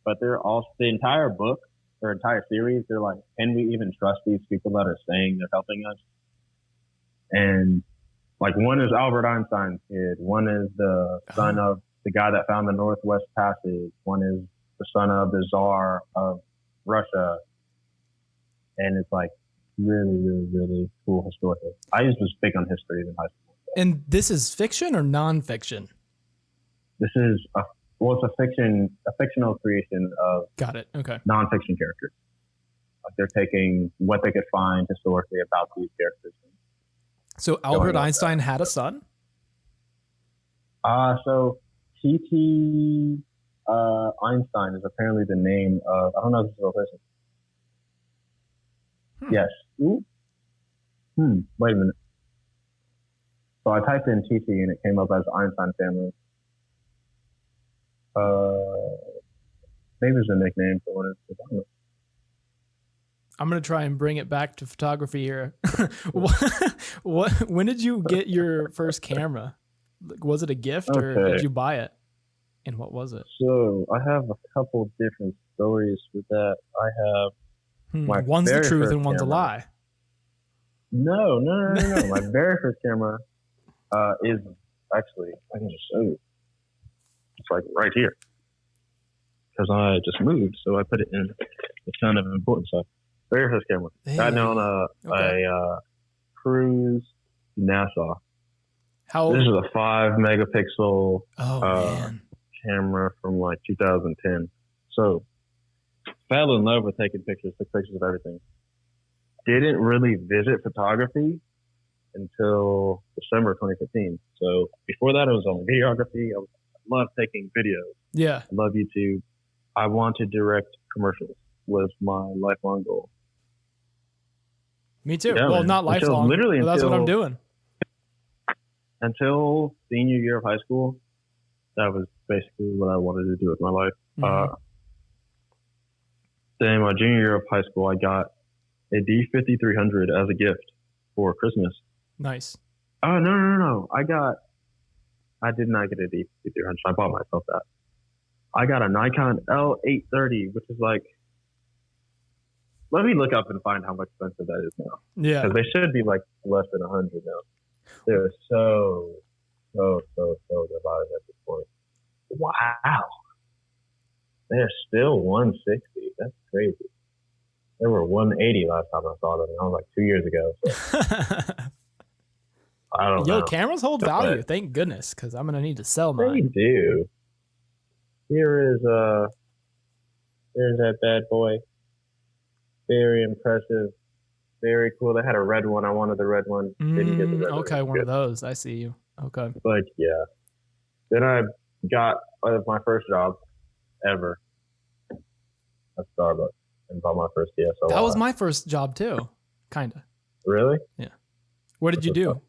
But they're all, the entire book, their entire series, they're like, can we even trust these people that are saying they're helping us? And like one is Albert Einstein's kid. One is the son of the guy that found the Northwest Passage. One is the son of the Tsar of Russia. And it's like really, really, really cool historically. I used to speak on history in high school. And this is fiction or nonfiction? This is it's a fictional creation of got it. Okay. Nonfiction characters. Like they're taking what they could find historically about these characters. So Albert Einstein had a son? So T.T. Einstein is apparently the name of, I don't know if this is a real person. Yes. Wait a minute. So I typed in TT and it came up as Einstein family. Maybe it's a nickname for what it is. I'm going to try and bring it back to photography here. When did you get your first camera? Was it a gift or did you buy it? And what was it? So I have a couple different stories with that. I have one's the truth and one's a lie. No. My very first camera is actually, I can just show you. It's like right here. because I just moved, so I put it in. It's kind of important stuff. Very first camera. Got down a cruise to Nassau. How This is a 5 megapixel man. camera from like 2010. So fell in love with taking pictures, took pictures of everything. Didn't really visit photography until December 2015. So before that, I was on videography. I love taking videos. Yeah. I love YouTube. I want to direct commercials was my lifelong goal. Me too. Yeah, well, man. not lifelong, but that's what I'm doing. Until senior year of high school, that was basically what I wanted to do with my life. Mm-hmm. Then my junior year of high school, I got a D5300 as a gift for Christmas. Nice. Oh, no. I did not get a D5300. I bought myself that. I got a Nikon L830, which is like, let me look up and find how much expensive that is now. Yeah. Because they should be like less than 100 now. They're so divided at this point. Wow. They're still 160. That's crazy. They were 180 last time I saw them. That was like 2 years ago. So. I don't know. Yo, cameras hold value. Thank goodness, because I'm gonna need to sell mine. They do. Here's that bad boy. Very impressive. Very cool. They had a red one. I wanted the red one. Didn't get the red one. Okay, one of those. I see you. Okay. But yeah. Then I got my first job ever at Starbucks and bought my first DSLR. That was my first job too. Kinda. Really? Yeah. What did you do?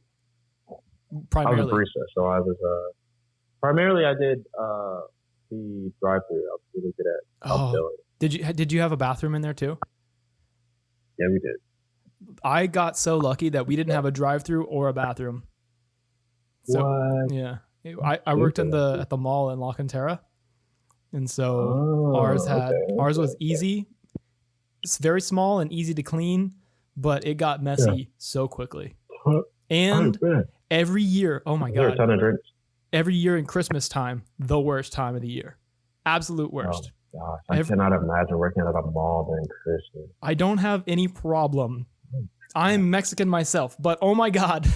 Primarily. I was a barista, so I was primarily I did the drive-through. I was really good at upselling. Did you have a bathroom in there too? Yeah, we did. I got so lucky that we didn't have a drive-through or a bathroom. So, what? Yeah. I worked at the mall in La Cantera. And so ours was easy. It's very small and easy to clean, but it got messy so quickly. And every year, oh my God. A ton of drinks. Every year in Christmas time, the worst time of the year. Absolute worst. Oh, gosh, I cannot imagine working at a mall during Christmas. I don't have any problem. I'm Mexican myself, but oh my God.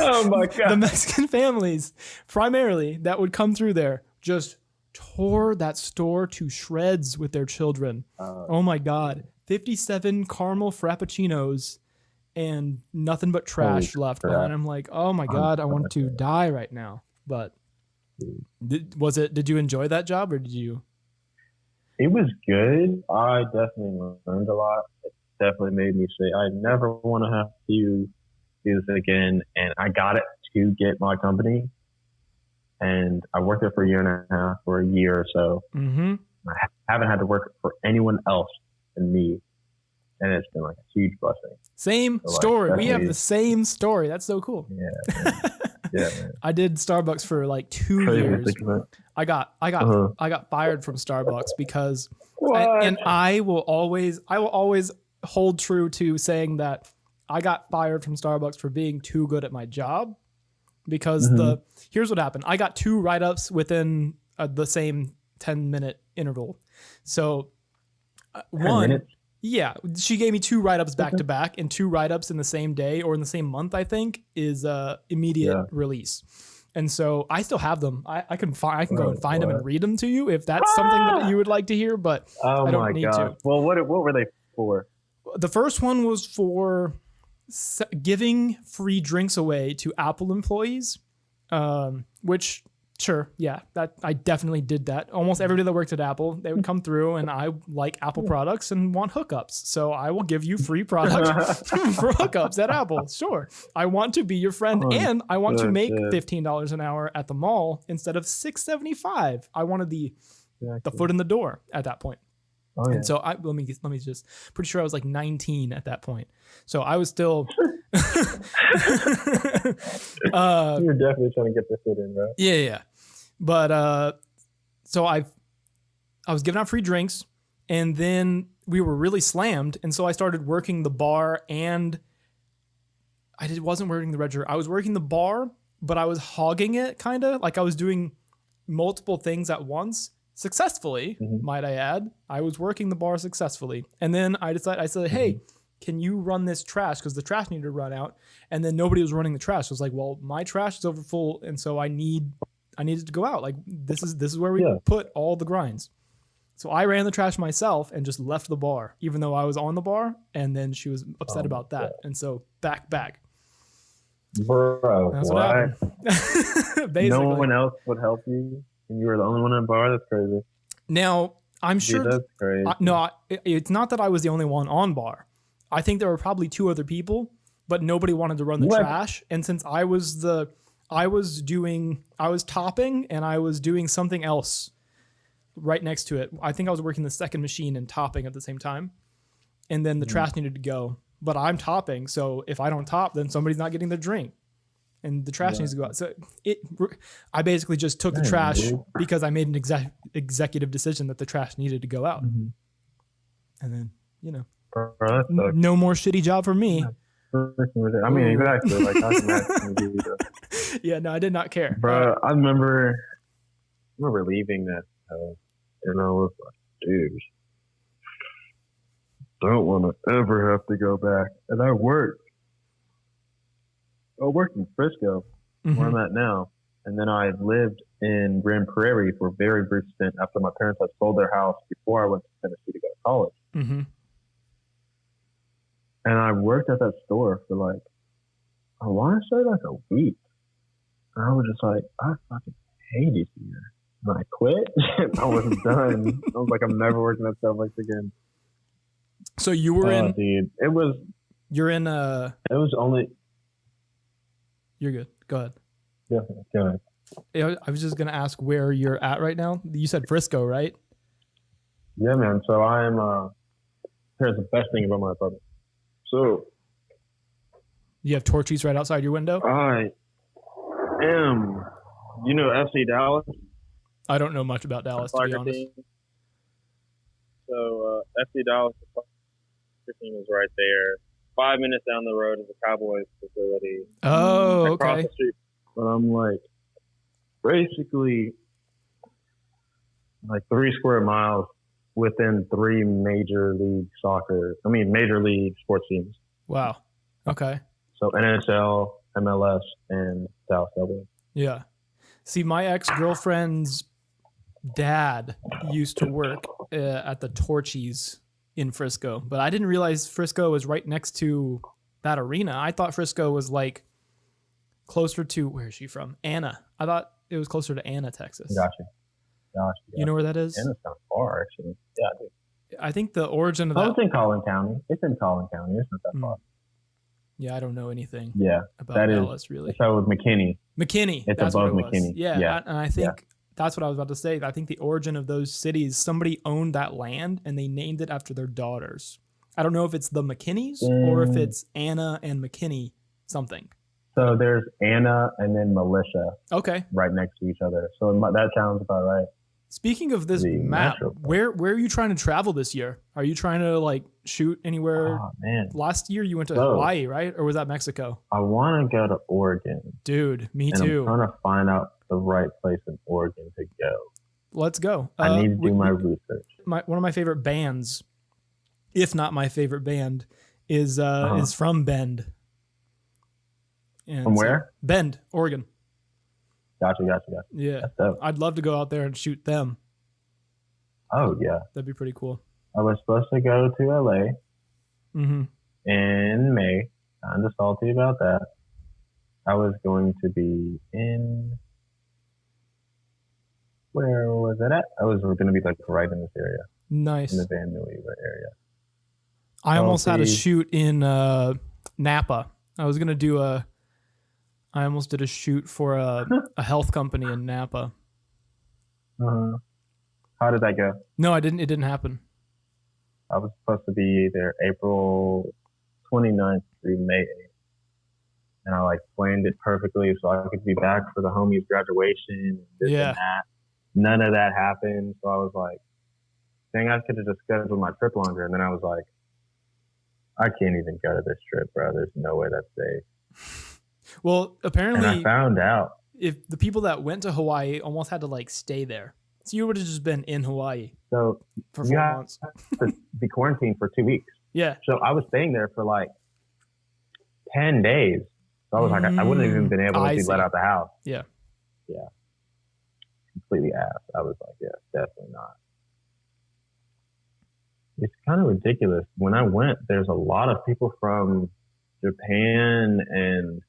Oh my God. The Mexican families, primarily, that would come through there, just tore that store to shreds with their children. Oh my God. 57 caramel frappuccinos and nothing but trash left behind. I'm like, oh my God, I want to die right now. But did you enjoy that job or did you? It was good. I definitely learned a lot. It definitely made me say, I never want to have to do this again. And I got it to get my company. And I worked there for a year and a half or a year or so. Mm-hmm. I haven't had to work for anyone else than me. And it's been like a huge blessing. Same story. We have the same story. That's so cool. Yeah. Man. Yeah, man. I did Starbucks for like 2 years. I got fired from Starbucks because I will always hold true to saying that I got fired from Starbucks for being too good at my job because here's what happened. I got 2 write-ups within the same 10-minute interval. So 10 minutes? Yeah, she gave me 2 write-ups back to back, and 2 write-ups in the same day or in the same month, I think, is immediate release. And so I still have them. I can go and find them and read them to you if that's something that you would like to hear, but I don't need to. Well, what were they for? The first one was for giving free drinks away to Apple employees, which... Sure. Yeah, that I definitely did that. Almost everybody that worked at Apple, they would come through and I like Apple products and want hookups. So I will give you free products for hookups at Apple. Sure. I want to be your friend and I want to make $15 an hour at the mall instead of $6.75. I wanted the foot in the door at that point. Oh, yeah. And so let me just pretty sure I was like 19 at that point. So I was still you're definitely trying to get the foot in, right? Yeah. But so I was giving out free drinks and then we were really slammed. And so I started working the bar and wasn't working the register. I was working the bar, but I was hogging it kind of like I was doing multiple things at once. successfully, might I add. I was working the bar successfully. And then I said, hey, can you run this trash? Because the trash needed to run out. And then nobody was running the trash. I was like, well, my trash is over full. And so I needed to go out. Like this is where we put all the grinds. So I ran the trash myself and just left the bar, even though I was on the bar. And then she was upset about that. And so back. Bro, that's what happened. Basically. No one else would help you, and you were the only one in the bar? That's crazy. Now, I'm sure... Dude, that's crazy. It's not that I was the only one on bar. I think there were probably 2 other people, but nobody wanted to run the trash. And since I was topping and I was doing something else right next to it. I think I was working the second machine and topping at the same time. And then the trash needed to go. But I'm topping, so if I don't top, then somebody's not getting their drink. And the trash needs to go out. So I basically just took the trash because I made an executive decision that the trash needed to go out. And then, no more shitty job for me. I mean, exactly. Like, no, I did not care. Bro, I remember leaving that house, and I was like, dude, don't want to ever have to go back. And I worked in Frisco, where I'm at now. And then I lived in Grand Prairie for a very brief stint after my parents had sold their house before I went to Tennessee to go to college. And I worked at that store for like, I want to say like a week. And I was just like, I fucking hate it here. And I quit. I wasn't done. I was like, I'm never working at Starbucks again. So you were in... dude. It was... You're in... It was only... You're good. Go ahead. Yeah, go ahead. I was just going to ask where you're at right now. You said Frisco, right? Yeah, man. So I'm... Here's the best thing about my apartment. So... You have Torchies right outside your window? I am... You know FC Dallas? I don't know much about Dallas, to be honest. Team. So FC Dallas, the team is right there. 5 minutes down the road is a Cowboys facility. Oh, okay. Across the street. But I'm like, basically, like 3 square miles within 3 major league sports teams. Wow. Okay. So NHL, MLS, and Dallas Cowboys. Yeah. See, my ex-girlfriend's dad used to work at the Torchies in Frisco, but I didn't realize Frisco was right next to that arena. I thought Frisco was like closer to, where is she from? Anna. I thought it was closer to Anna, Texas. Gotcha. You know where that is? Anna's kind of far, actually. Yeah, dude. I think the origin of that... It's in Collin County. It's in Collin County. It's not that far. Yeah, I don't know anything about that Dallas, really. So with McKinney. McKinney. It's that's above what it McKinney. Was. Yeah, and I think that's what I was about to say. I think the origin of those cities, somebody owned that land and they named it after their daughters. I don't know if it's the McKinneys or if it's Anna and McKinney something. So there's Anna and then Militia. Okay. Right next to each other. So that sounds about right. Speaking of this map, where are you trying to travel this year? Are you trying to like shoot anywhere? Oh, man. Last year you went to Hawaii, right? Or was that Mexico? I want to go to Oregon. Dude, me too. I'm trying to find out the right place in Oregon to go. Let's go. I need to do my research. One of my favorite bands, if not my favorite band, is from Bend. And from where? Bend, Oregon. Gotcha. Yeah. I'd love to go out there and shoot them. Oh, yeah. That'd be pretty cool. I was supposed to go to LA in May. I'm just salty about that. I was going to be in... Where was it at? I was going to be like right in this area. Nice. In the Van Nuys area. I almost had a shoot in Napa. I almost did a shoot for a health company in Napa. How did that go? No, I didn't. It didn't happen. I was supposed to be there April 29th through May 8th. And I like planned it perfectly so I could be back for the homies' graduation. And that. None of that happened. So I was like, dang, I could have just scheduled my trip longer. And then I was like, I can't even go to this trip, bro. There's no way that's safe. Well, apparently, and I found out if the people that went to Hawaii almost had to like stay there. So you would have just been in Hawaii So for you 4 have months. to be quarantined for 2 weeks. Yeah. So I was staying there for like 10 days. So I was like, I wouldn't have even been able to be let out the house. Yeah. Yeah. Completely ass. I was like, yeah, definitely not. It's kind of ridiculous. When I went, there's a lot of people from Japan and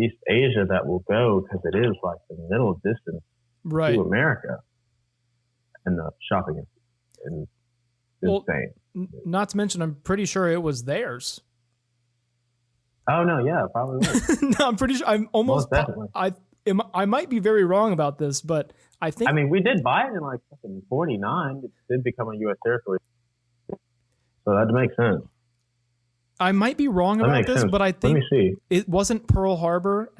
East Asia that will go because it is like the middle distance Right. to America. And the shopping is insane. Not to mention, I'm pretty sure it was theirs. Oh, no, yeah, probably was. No, I'm pretty sure. I'm almost. Most definitely. I might be very wrong about this, but I think. I mean, we did buy it in like fucking 49. It did become a U.S. territory. So that makes sense. I might be wrong about this, but I think Let me see. it wasn't Pearl Harbor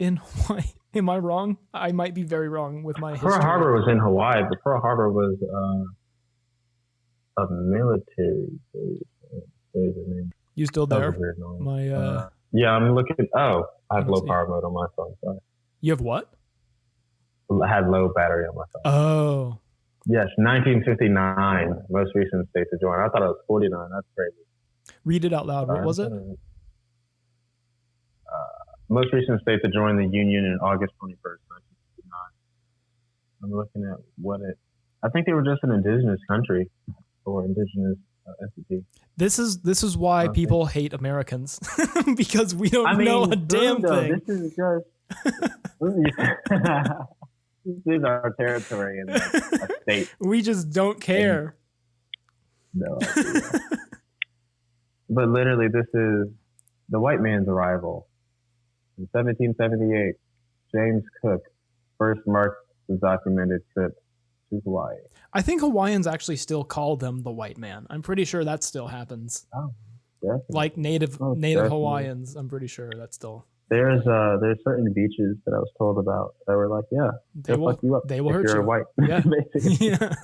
in Hawaii. Am I wrong? I might be very wrong with my history. Pearl Harbor was in Hawaii, but Pearl Harbor was a military base. You still there? Yeah, I'm looking. Oh, I have low power mode on my phone. Sorry. You have what? I had low battery on my phone. Oh. Yes, 1959, most recent state to join. I thought it was 49. That's crazy. Read it out loud. What was it? Most recent state to join the Union in August 21st, 1959. I'm looking at what it. I think they were just an indigenous country or indigenous entity. This is why people hate Americans because we don't know a damn thing. This is just. This is our territory in like, a state. We just don't care. No idea. But literally, this is the white man's arrival. In 1778, James Cook first marked the documented trip to Hawaii. I think Hawaiians actually still call them the white man. I'm pretty sure that still happens. Oh, definitely. Like native Hawaiians, I'm pretty sure that's still. There's certain beaches that I was told about that were like, yeah, they will fuck you up. They will hurt you're you. White. Yeah. Yeah.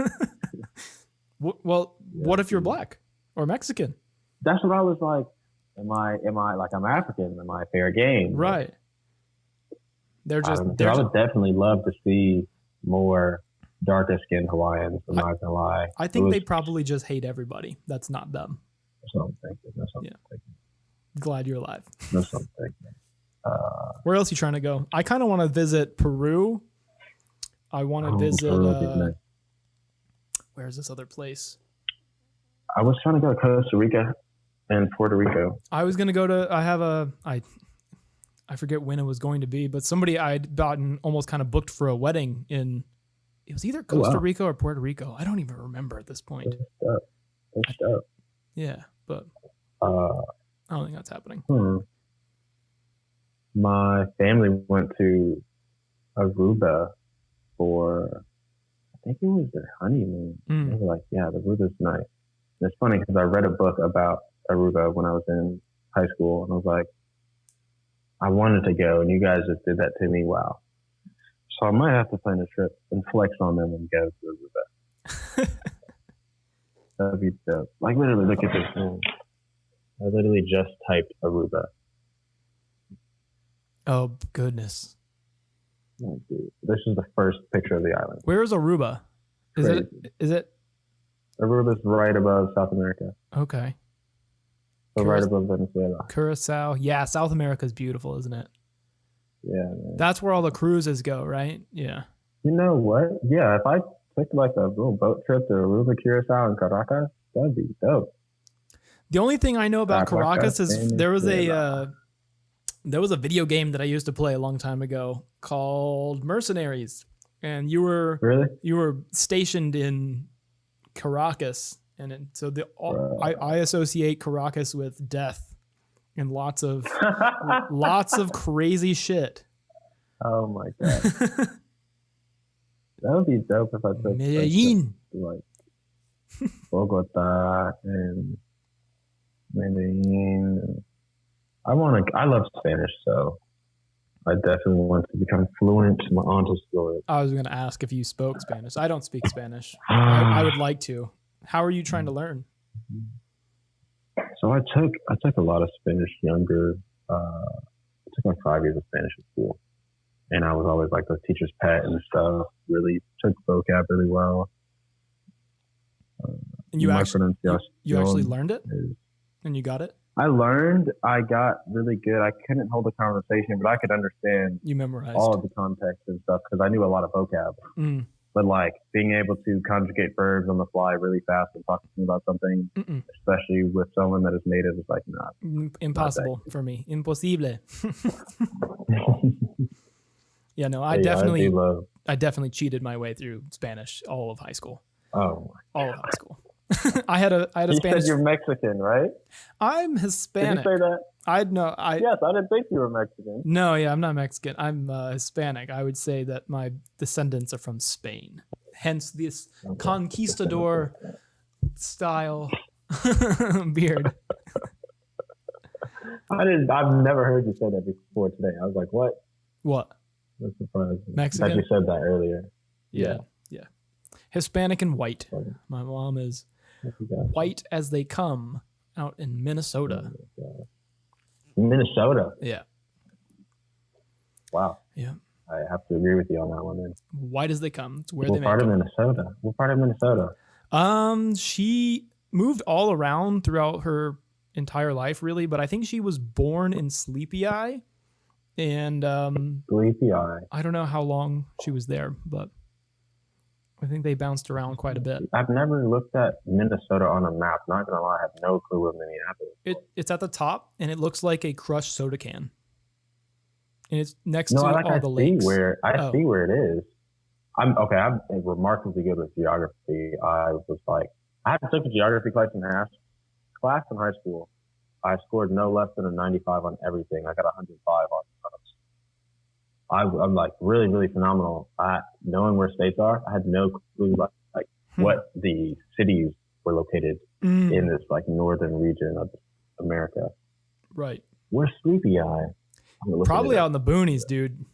Well, what if you're black or Mexican? That's what I was like. Am I like I'm African? Am I fair game? Right. They're just. I would definitely love to see more darker skinned Hawaiians. I'm not gonna lie. I think they probably just hate everybody. That's not them. That's what I'm thinking. I'm thinking. Glad you're alive. That's what I'm thinking. Where else are you trying to go? I kind of want to visit Peru. I want to visit. Nice. Where's this other place? I was trying to go to Costa Rica and Puerto Rico. I was gonna go to. I forget when it was going to be, but somebody I'd gotten almost kind of booked for a wedding in. It was either Costa Rica or Puerto Rico. I don't even remember at this point. That's dope. Yeah, but I don't think that's happening. My family went to Aruba for, I think it was their honeymoon. They were like, yeah, Aruba's nice. And it's funny because I read a book about Aruba when I was in high school, and I was like, I wanted to go, and you guys just did that to me. Wow. So I might have to plan a trip and flex on them and go to Aruba. That'd be dope. Like, literally, look at this thing. I literally just typed Aruba. Oh, goodness. Oh, dude. This is the first picture of the island. Where is Aruba? Is it? Aruba's right above South America. Okay. So right above Venezuela. Curacao. Yeah, South America is beautiful, isn't it? Yeah, man. That's where all the cruises go, right? Yeah. You know what? Yeah, if I took like a little boat trip to Aruba, Curacao, and Caracas, that'd be dope. The only thing I know about Caracas is there was a video game that I used to play a long time ago called Mercenaries, and you were stationed in Caracas, and so I associate Caracas with death and lots of crazy shit. Oh my god, that would be dope if I took Medellin, like Bogota and Medellin. I love Spanish, so I definitely want to become fluent. My aunt is fluent. I was going to ask if you spoke Spanish. I don't speak Spanish. I would like to. How are you trying to learn? So I took a lot of Spanish younger. I took like 5 years of Spanish at school, and I was always like the teacher's pet and stuff. Really took vocab really well. And you actually learned it, and you got it. I learned. I got really good. I couldn't hold a conversation, but I could understand. You memorized all of the context and stuff because I knew a lot of vocab. Mm. But like being able to conjugate verbs on the fly really fast and talk to me about something, especially with someone that is native, is like impossible for me. Impossible. Yeah, no, I definitely cheated my way through Spanish all of high school. Oh, all of high school. I had a you Spanish. Said you're Mexican, right? I'm Hispanic. Did you say that? Yes, I didn't think you were Mexican. No, yeah, I'm not Mexican. I'm Hispanic. I would say that my descendants are from Spain. Hence this conquistador style beard. I've never heard you say that before today. I was like, what? What? That's surprising. Mexican? That you said that earlier. Yeah. Hispanic and white. My mom is white as they come out in Minnesota. Minnesota? Yeah. Wow. Yeah. I have to agree with you on that one then. White as they come. It's where What they part make of them. Minnesota? What part of Minnesota? She moved all around throughout her entire life, really, but I think she was born in Sleepy Eye. And Sleepy Eye. I don't know how long she was there, but I think they bounced around quite a bit. I've never looked at Minnesota on a map. Not gonna lie, I have no clue where Minneapolis is. It's at the top, and it looks like a crushed soda can. And it's next to all the lakes. I see where it is. I'm remarkably good with geography. I took a geography class in high school. I scored no less than a 95 on everything. I got 105 on I'm like really, really phenomenal at knowing where states are. I had no clue like what the cities were located in this like northern region of America. Right. Where's Sleepy Eye? Probably out in the boonies, dude.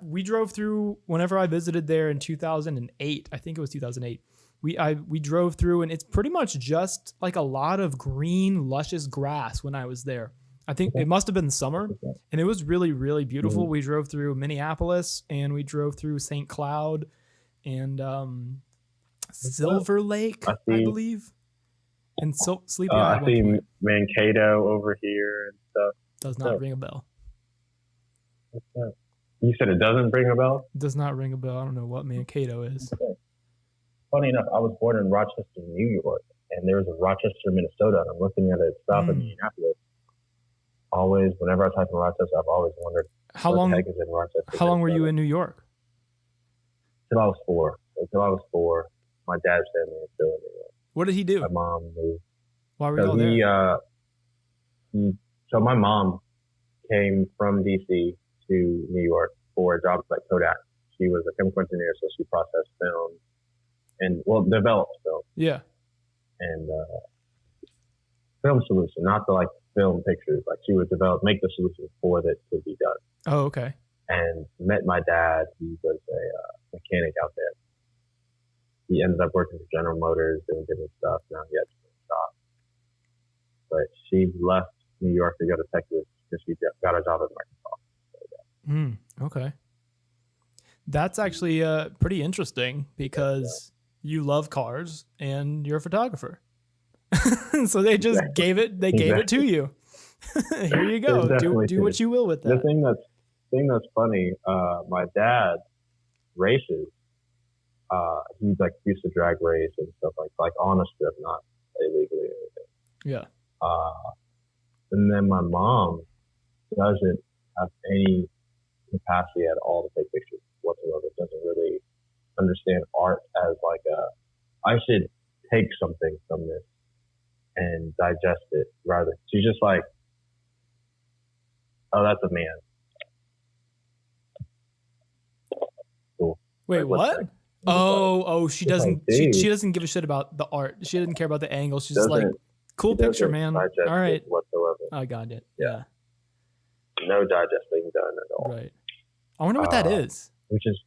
We drove through whenever I visited there in 2008. I think it was 2008. We drove through, and it's pretty much just like a lot of green, luscious grass when I was there. I think it must have been summer, and it was really, really beautiful. Mm-hmm. We drove through Minneapolis, and we drove through St. Cloud and Silver Lake, I believe. And Sleepy Eye. I see Mankato over here and stuff. Does not ring a bell. What's that? You said it doesn't ring a bell? It does not ring a bell. I don't know what Mankato is. Okay. Funny enough, I was born in Rochester, New York, and there's a Rochester, Minnesota, and I'm looking at it south of Minneapolis. Always, whenever I type in Rochester, I've always wondered what the heck is in Rochester. How long were you in New York? Till I was four. My dad's family is still in New York. What did he do? My mom moved. Why were you all there? So my mom came from DC to New York for a job at Kodak. She was a chemical engineer, so she processed film and developed film. Yeah. And film solution, not the like film pictures. Like she would make the solution for that to be done. Oh, okay. And met my dad. He was a mechanic out there. He ended up working for General Motors, doing different stuff. Now he has to stop. But she left New York to go to Texas because she got a job at Microsoft. Okay. That's actually pretty interesting because you love cars and you're a photographer. So they just gave it to you. Here you go. Do what you will with that. The thing that's funny, my dad races. He's like used to drag race and stuff like on a strip, not illegally or anything. Yeah. And then my mom doesn't have any capacity at all to take pictures whatsoever. Doesn't really understand art as like I should take something from this and digest it rather. She's just like, oh, that's a man. Cool. Wait, what? Oh, she doesn't. She doesn't give a shit about the art. She doesn't care about the angle. She's just like, cool picture, man. All right. Whatsoever. I got it. Yeah. No digesting done at all. Right. I wonder what that is. Which is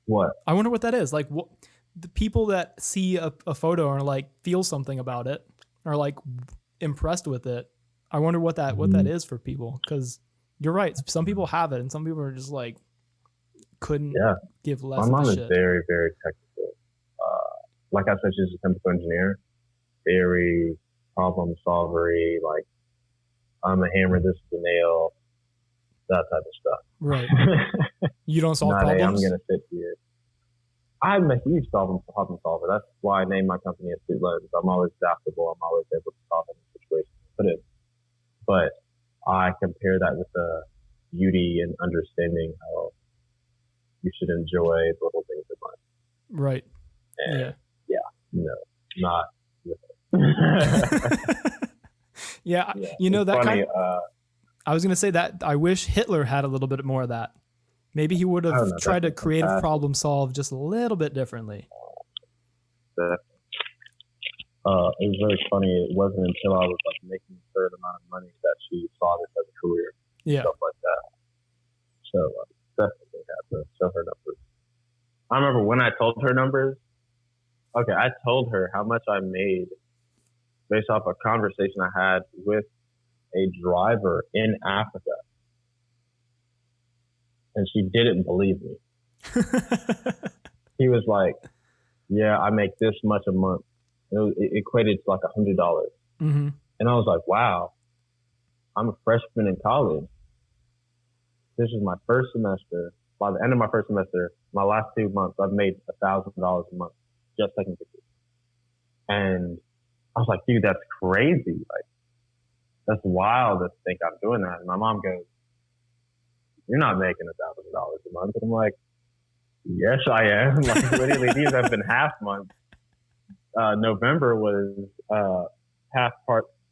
what? I wonder what that is. Like, what the people that see a photo and like feel something about it, are like impressed with it. I wonder what that is for people, because You're right. Some people have it, and some people are just like couldn't give less. My of mom a is shit. very, very technical. Like I said, she's a chemical engineer, very problem solvery. Like, I'm a hammer, this is a nail, that type of stuff. Right. You don't solve Not problems? I'm going to sit here. I'm a huge problem solver. That's why I named my company Astute Lenz. I'm always adaptable. I'm always able to solve any situation I put in. But I compare that with the beauty and understanding how you should enjoy little things in life. Right. And no, not with it. Yeah, you know, that funny, kind of, I was going to say that I wish Hitler had a little bit more of that. Maybe he would have tried to creative problem solve just a little bit differently. It was very funny. It wasn't until I was like making a certain amount of money that she saw this as a career. Yeah. Stuff like that. So definitely had to show her numbers. I remember when I told her numbers. Okay, I told her how much I made based off a conversation I had with a driver in Africa. And she didn't believe me. He was like, yeah, I make this much a month. It equated to like $100. Mm-hmm. And I was like, wow, I'm a freshman in college. This is my first semester. By the end of my first semester, my last 2 months, I've made $1,000 a month just taking pictures. And I was like, dude, that's crazy. Like, that's wild to think I'm doing that. And my mom goes, you're not making $1,000 a month. And I'm like, yes, I am. Like, literally, these have been half months. November was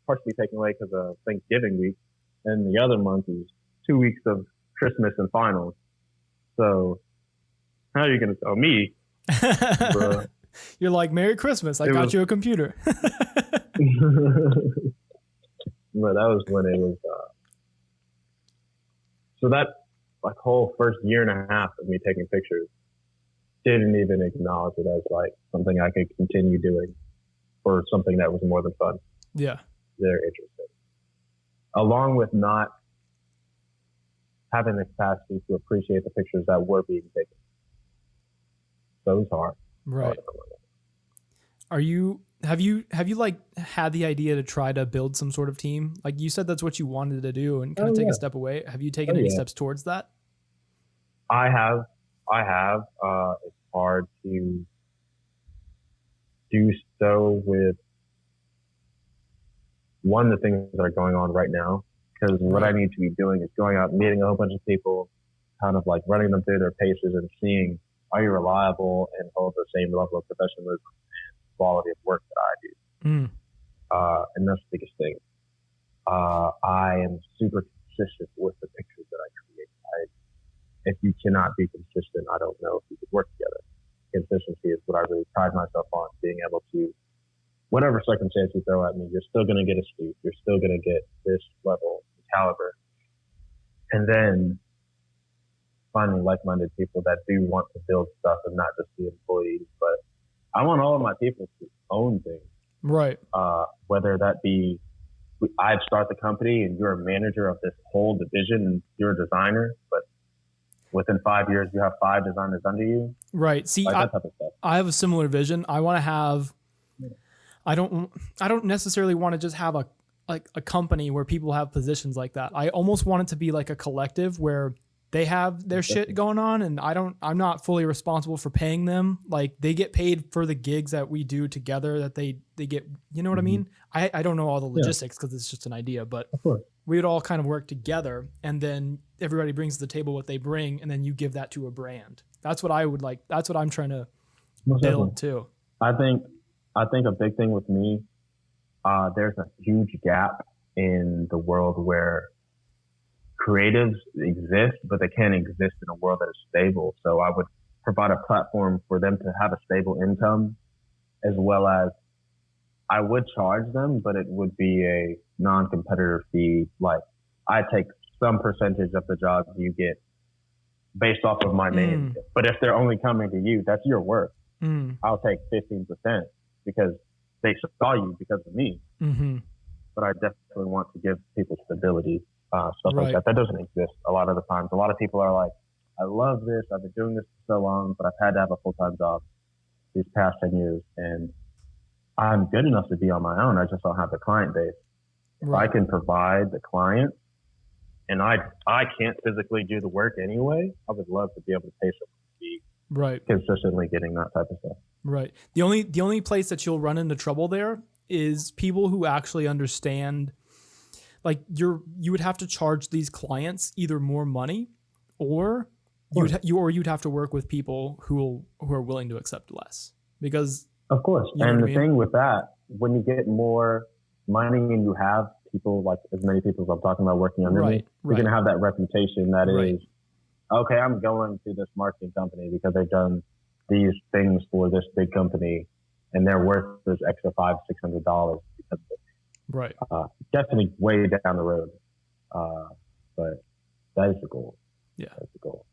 partially taken away because of Thanksgiving week. And the other month is 2 weeks of Christmas and finals. So how are you going to tell me? You're like, Merry Christmas. I got you a computer. But that was when it was. So that like whole first year and a half of me taking pictures didn't even acknowledge it as like something I could continue doing or something that was more than fun. Yeah. They're interested. Along with not having the capacity to appreciate the pictures that were being taken. So it was hard. Right. Have you like had the idea to try to build some sort of team? Like you said, that's what you wanted to do and kind of take a step away. Have you taken any steps towards that? I have. It's hard to do so with the things that are going on right now. Because what I need to be doing is going out and meeting a whole bunch of people, kind of like running them through their paces and seeing, are you reliable and hold the same level of professionalism and quality of work that I do. And that's the biggest thing. I am super consistent with the pictures that I create. If you cannot be consistent, I don't know if you could work together. Consistency is what I really pride myself on, being able to, whatever circumstance you throw at me, you're still going to get a Astute. You're still going to get this level of caliber. And then finding like-minded people that do want to build stuff and not just be employees. But I want all of my people to own things. Right. Whether that be I'd start the company and you're a manager of this whole division and you're a designer, but within 5 years you have 5 designers under you. Right. See, like that type of stuff. I have a similar vision. I want to have, I don't necessarily want to just have a company where people have positions like that. I almost want it to be like a collective where they have their shit going on and I'm not fully responsible for paying them. Like they get paid for the gigs that we do together that they get, you know what I mean? I don't know all the logistics because it's just an idea, but we would all kind of work together and then everybody brings to the table what they bring and then you give that to a brand. That's what I would like. That's what I'm trying to build too. I think a big thing with me, there's a huge gap in the world where creatives exist, but they can't exist in a world that is stable. So I would provide a platform for them to have a stable income, as well as I would charge them, but it would be a non-competitor fee. Like I take some percentage of the jobs you get based off of my name. But if they're only coming to you, that's your work. I'll take 15% because they saw you because of me. But I definitely want to give people stability. stuff like Right. that. That doesn't exist a lot of the times. A lot of people are like, I love this. I've been doing this for so long, but I've had to have a full-time job these past 10 years. And I'm good enough to be on my own. I just don't have the client base. If I can provide the client and I can't physically do the work anyway, I would love to be able to pay someone to be consistently getting that type of stuff. Right. The only place that you'll run into trouble there is people who actually understand, like you would have to charge these clients either more money or you'd have to work with people who are willing to accept less, because of course. And the thing with that, when you get more money and you have people, like as many people as I'm talking about working under me, you're going to have that reputation that is, okay, I'm going to this marketing company because they've done these things for this big company and they're worth this extra $500-$600 because of it. Right. Definitely way down the road. But that is the goal. Yeah. That's the goal.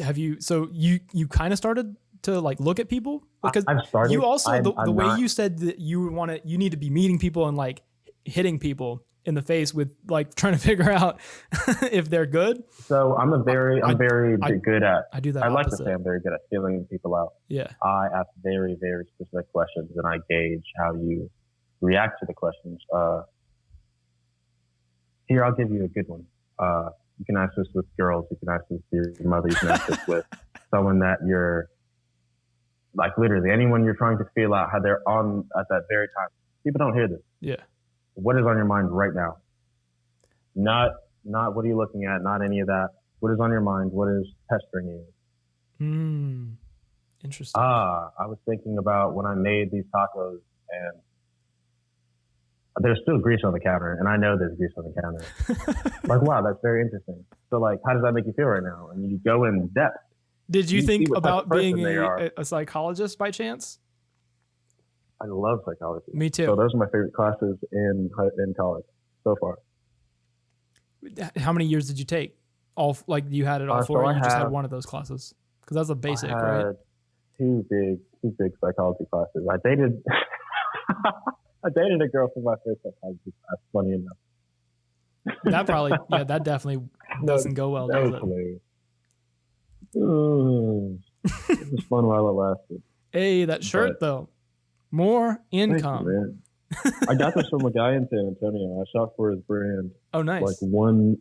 Have you, so you kind of started to like look at people, because I've started. You also, the way you said that you need to be meeting people and like hitting people in the face with like trying to figure out if they're good. So I'm very good at, I do that. I like to say I'm very good at feeling people out. Yeah. I ask very, very specific questions and I gauge how you react to the questions. Here, I'll give you a good one. You can ask this with girls. You can ask this with your mother. You can ask this with someone that you're, like literally anyone you're trying to feel out how they're on at that very time. People don't hear this. Yeah. What is on your mind right now? Not what are you looking at? Not any of that. What is on your mind? What is pestering you? Interesting. I was thinking about when I made these tacos and there's still grease on the counter, and I know there's grease on the counter. Like, wow, that's very interesting. So, like, how does that make you feel right now? And you go in depth. Did you think about being a psychologist by chance? I love psychology. Me too. So those are my favorite classes in college so far. How many years did you take? All like you had it all four, or you just had one of those classes? Because that's a basic, right? Two big psychology classes. I dated a girl for my first psychology class. Funny enough. That probably, that definitely doesn't go well, does it? It was fun while it lasted. Hey, that shirt though, more income. You, I got this from a guy in San Antonio. I shot for his brand. Oh, nice. Like one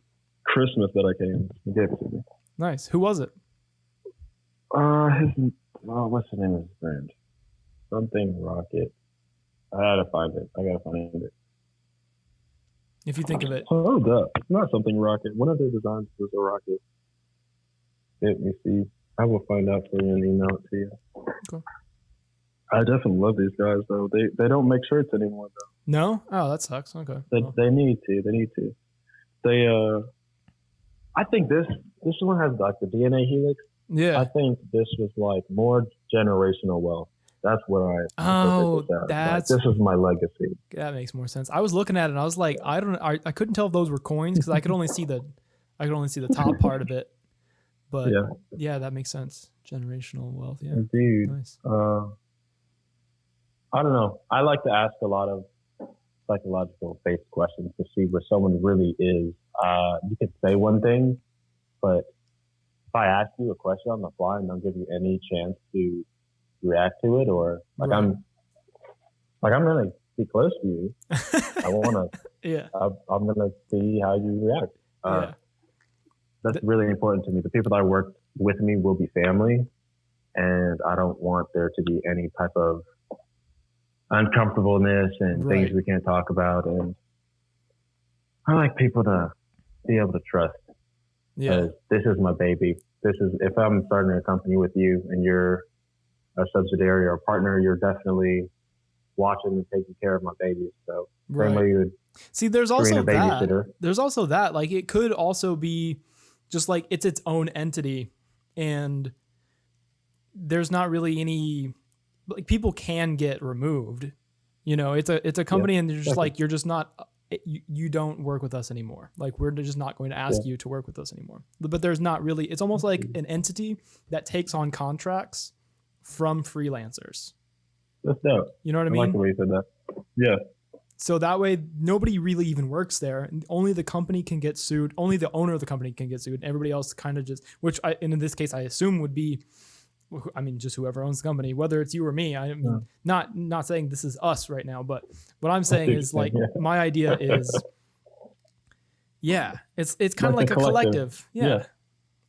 Christmas that I came, he gave it to me. Nice. Who was it? What's the name of his brand? Something Rocket. I gotta find it. If you think of it. Hold up. It's not something Rocket. One of their designs was a rocket. Let me see. I will find out for you and email it to you. Okay. I definitely love these guys though. They don't make shirts anymore though. No? Oh, that sucks. Okay. They need to. They I think this one has like the DNA helix. Yeah. I think this was like more generational wealth. That's what that's like, this is my legacy. That makes more sense. I was looking at it and I was like, I couldn't tell if those were coins because I could only see the top part of it. But yeah, that makes sense. Generational wealth. Yeah. Indeed. Nice. I don't know. I like to ask a lot of psychological based questions to see where someone really is. You could say one thing, but if I ask you a question on the fly and don't give you any chance to react to it, or like I'm gonna be close to you. I wanna I'm gonna see how you react. That's really important to me. The people that work with me will be family, and I don't want there to be any type of uncomfortableness and things we can't talk about. And I like people to be able to trust. Yeah, this is my baby. If I'm starting a company with you and you're a subsidiary or a partner, you're definitely watching and taking care of my babies. So same way you would see. There's also that. There's also that. Like it could also be just like it's its own entity, and there's not really any like people can get removed. You know, it's a company, and they're just like you're just not. You don't work with us anymore. Like we're just not going to ask you to work with us anymore. But there's not really. It's almost like an entity that takes on contracts from freelancers. That's dope. You know what I mean? I like the way you said that. Yeah. So that way, nobody really even works there. Only the company can get sued. Only the owner of the company can get sued. Everybody else kind of just, and in this case, I assume would be, I mean, just whoever owns the company, whether it's you or me. I mean, not saying this is us right now, but what I'm saying is like, my idea is, it's kind of like a collective. Yeah.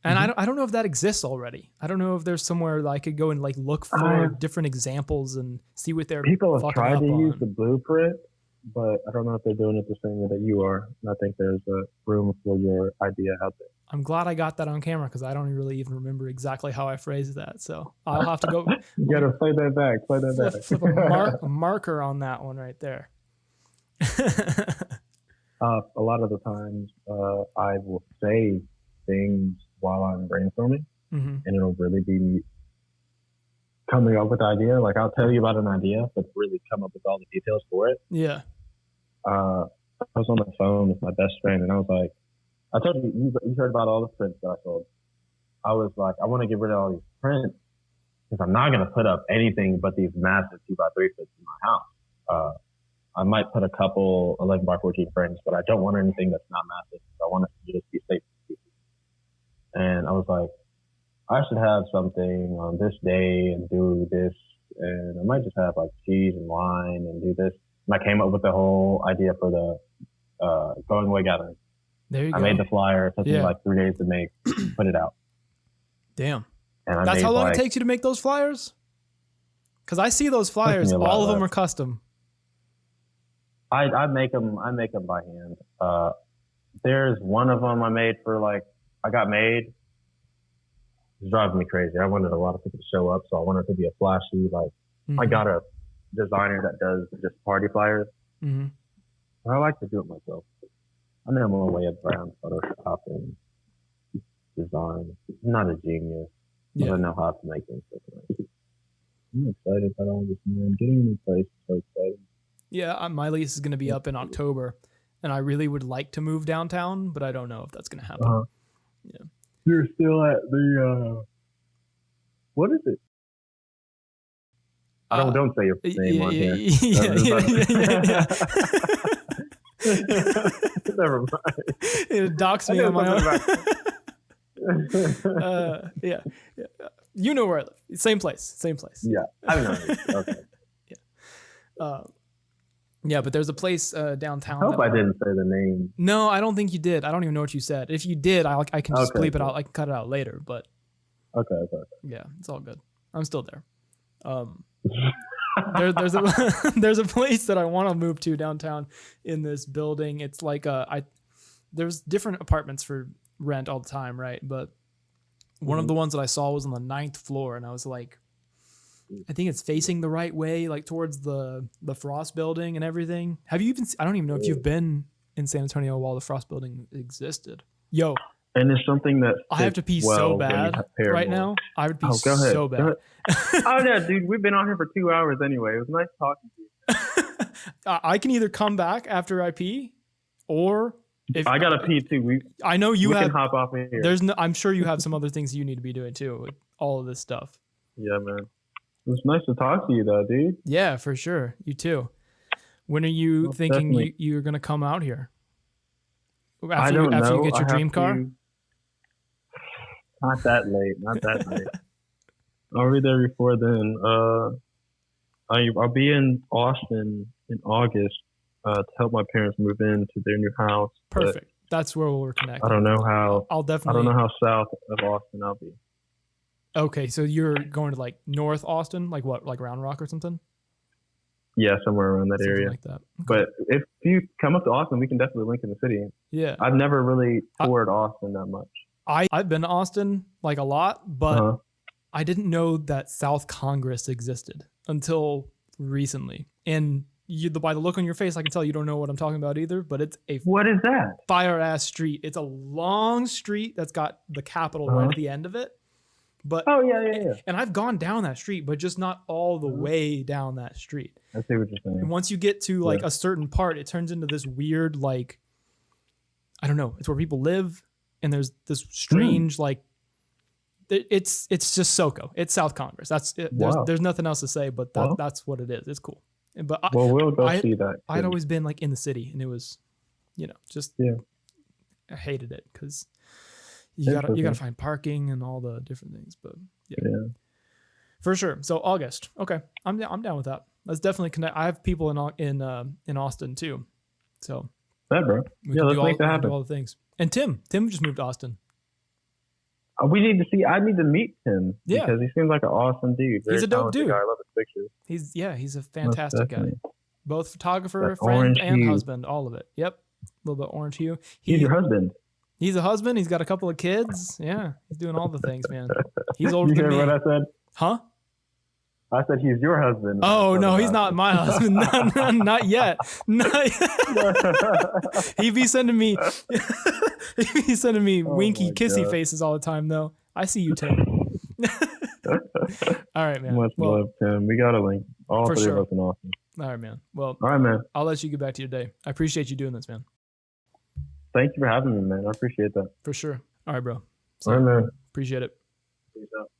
And I don't know if that exists already. I don't know if there's somewhere that I could go and like look for different examples and see what they're people have tried to use the blueprint. But I don't know if they're doing it the same way that you are. And I think there's a room for your idea out there. I'm glad I got that on camera because I don't really even remember exactly how I phrased that. So I'll have to go. You got to play that back. Flip a marker on that one right there. A lot of the times I will say things while I'm brainstorming, and it'll really be coming up with the idea. Like I'll tell you about an idea, but really come up with all the details for it. Yeah. I was on the phone with my best friend, and I was like, I told you heard about all the prints that I sold. I was like, I want to get rid of all these prints because I'm not going to put up anything but these massive 2x3 prints in my house. I might put a couple 11x14 frames, but I don't want anything that's not massive. I want it to just be safe. And I was like, I should have something on this day and do this, and I might just have like cheese and wine and do this. And I came up with the whole idea for the going away gathering. There you go. I made the flyer. It took me like 3 days to make, put it out. Damn. And that's how long it takes you to make those flyers? Because I see those flyers. All of them are custom. I make them by hand. There's one of them I made for like, I got made. It's driving me crazy. I wanted a lot of people to show up, so I wanted it to be a flashy, like, I got a designer that does just party flyers. But I like to do it myself. I know my way around Photoshop and design. I'm not a genius, but I know how to make things different. I'm excited about all this, man. Getting a new place is so exciting. Yeah, my lease is going to be up in October, and I really would like to move downtown, but I don't know if that's going to happen. Yeah. You're still at the, what is it? Don't say your name on here. Never mind. It docks me on my own. Yeah. You know where I live. Same place. Yeah. I don't know. Okay. Yeah, but there's a place downtown. I hope I didn't say the name. No, I don't think you did. I don't even know what you said. If you did, I can just bleep it out. I can cut it out later. But okay. Yeah, it's all good. I'm still there. There's a place that I want to move to downtown in this building. It's like there's different apartments for rent all the time, right? But one of the ones that I saw was on the 9th floor, and I was like, I think it's facing the right way, like towards the Frost building and everything. Have you even? I don't even know if you've been in San Antonio while the Frost building existed. Yo. And it's something that I have to pee so bad right now. I would pee so bad. Oh yeah, dude, we've been on here for 2 hours anyway. It was nice talking to you. I can either come back after I pee, or if I gotta pee too. I know you can hop off of here. I'm sure you have some other things you need to be doing too with all of this stuff. Yeah, man. It was nice to talk to you though, dude. Yeah, for sure. You too. When are you thinking you're gonna come out here? After you get your dream car? Not that late. I'll be there before then. I'll be in Austin in August to help my parents move into their new house. Perfect. That's where we'll reconnect. I don't know how. I'll definitely. I don't know how south of Austin I'll be. Okay, so you're going to like North Austin, like what, like Round Rock or something? Yeah, somewhere around that area. Like that. Okay. But if you come up to Austin, we can definitely link in the city. Yeah. I've never really toured Austin that much. I've been to Austin like a lot, but I didn't know that South Congress existed until recently. And by the look on your face, I can tell you don't know what I'm talking about either, but it's what is that? Fire ass street. It's a long street that's got the Capitol right at the end of it. But yeah. And I've gone down that street, but just not all the way down that street. I see what you're saying. And once you get to like a certain part, it turns into this weird, like, I don't know. It's where people live, and there's this strange, like, it's just SoCo. It's South Congress. That's it. There's nothing else to say, but that's what it is. It's cool. But we'll go see that. I'd always been like in the city, and it was, just I hated it because you gotta find parking and all the different things. But yeah, for sure. So August, okay, I'm down with that. Let's definitely connect. I have people in Austin too, so bro. Let's make that happen. Do all the things. And Tim just moved to Austin. We need to see. I need to meet Tim because he seems like an awesome dude. He's a dope dude. Guy. I love his pictures. He's a fantastic guy. Both photographer, friend, and husband, all of it. Yep, a little bit orange hue. He's your husband. He's a husband. He's got a couple of kids. Yeah, he's doing all the things, man. He's older than me. You hear what I said? Huh? I said he's your husband. Oh no, he's not my husband. Not yet. Not yet. He'd be sending me winky kissy faces all the time though. I see you, Tim. All right, man. Much love, Tim. We got a link. All three of us in Austin. All right, man. Well, all right, man. I'll let you get back to your day. I appreciate you doing this, man. Thank you for having me, man. I appreciate that. For sure. All right, bro. All right, man. Appreciate it. Peace out.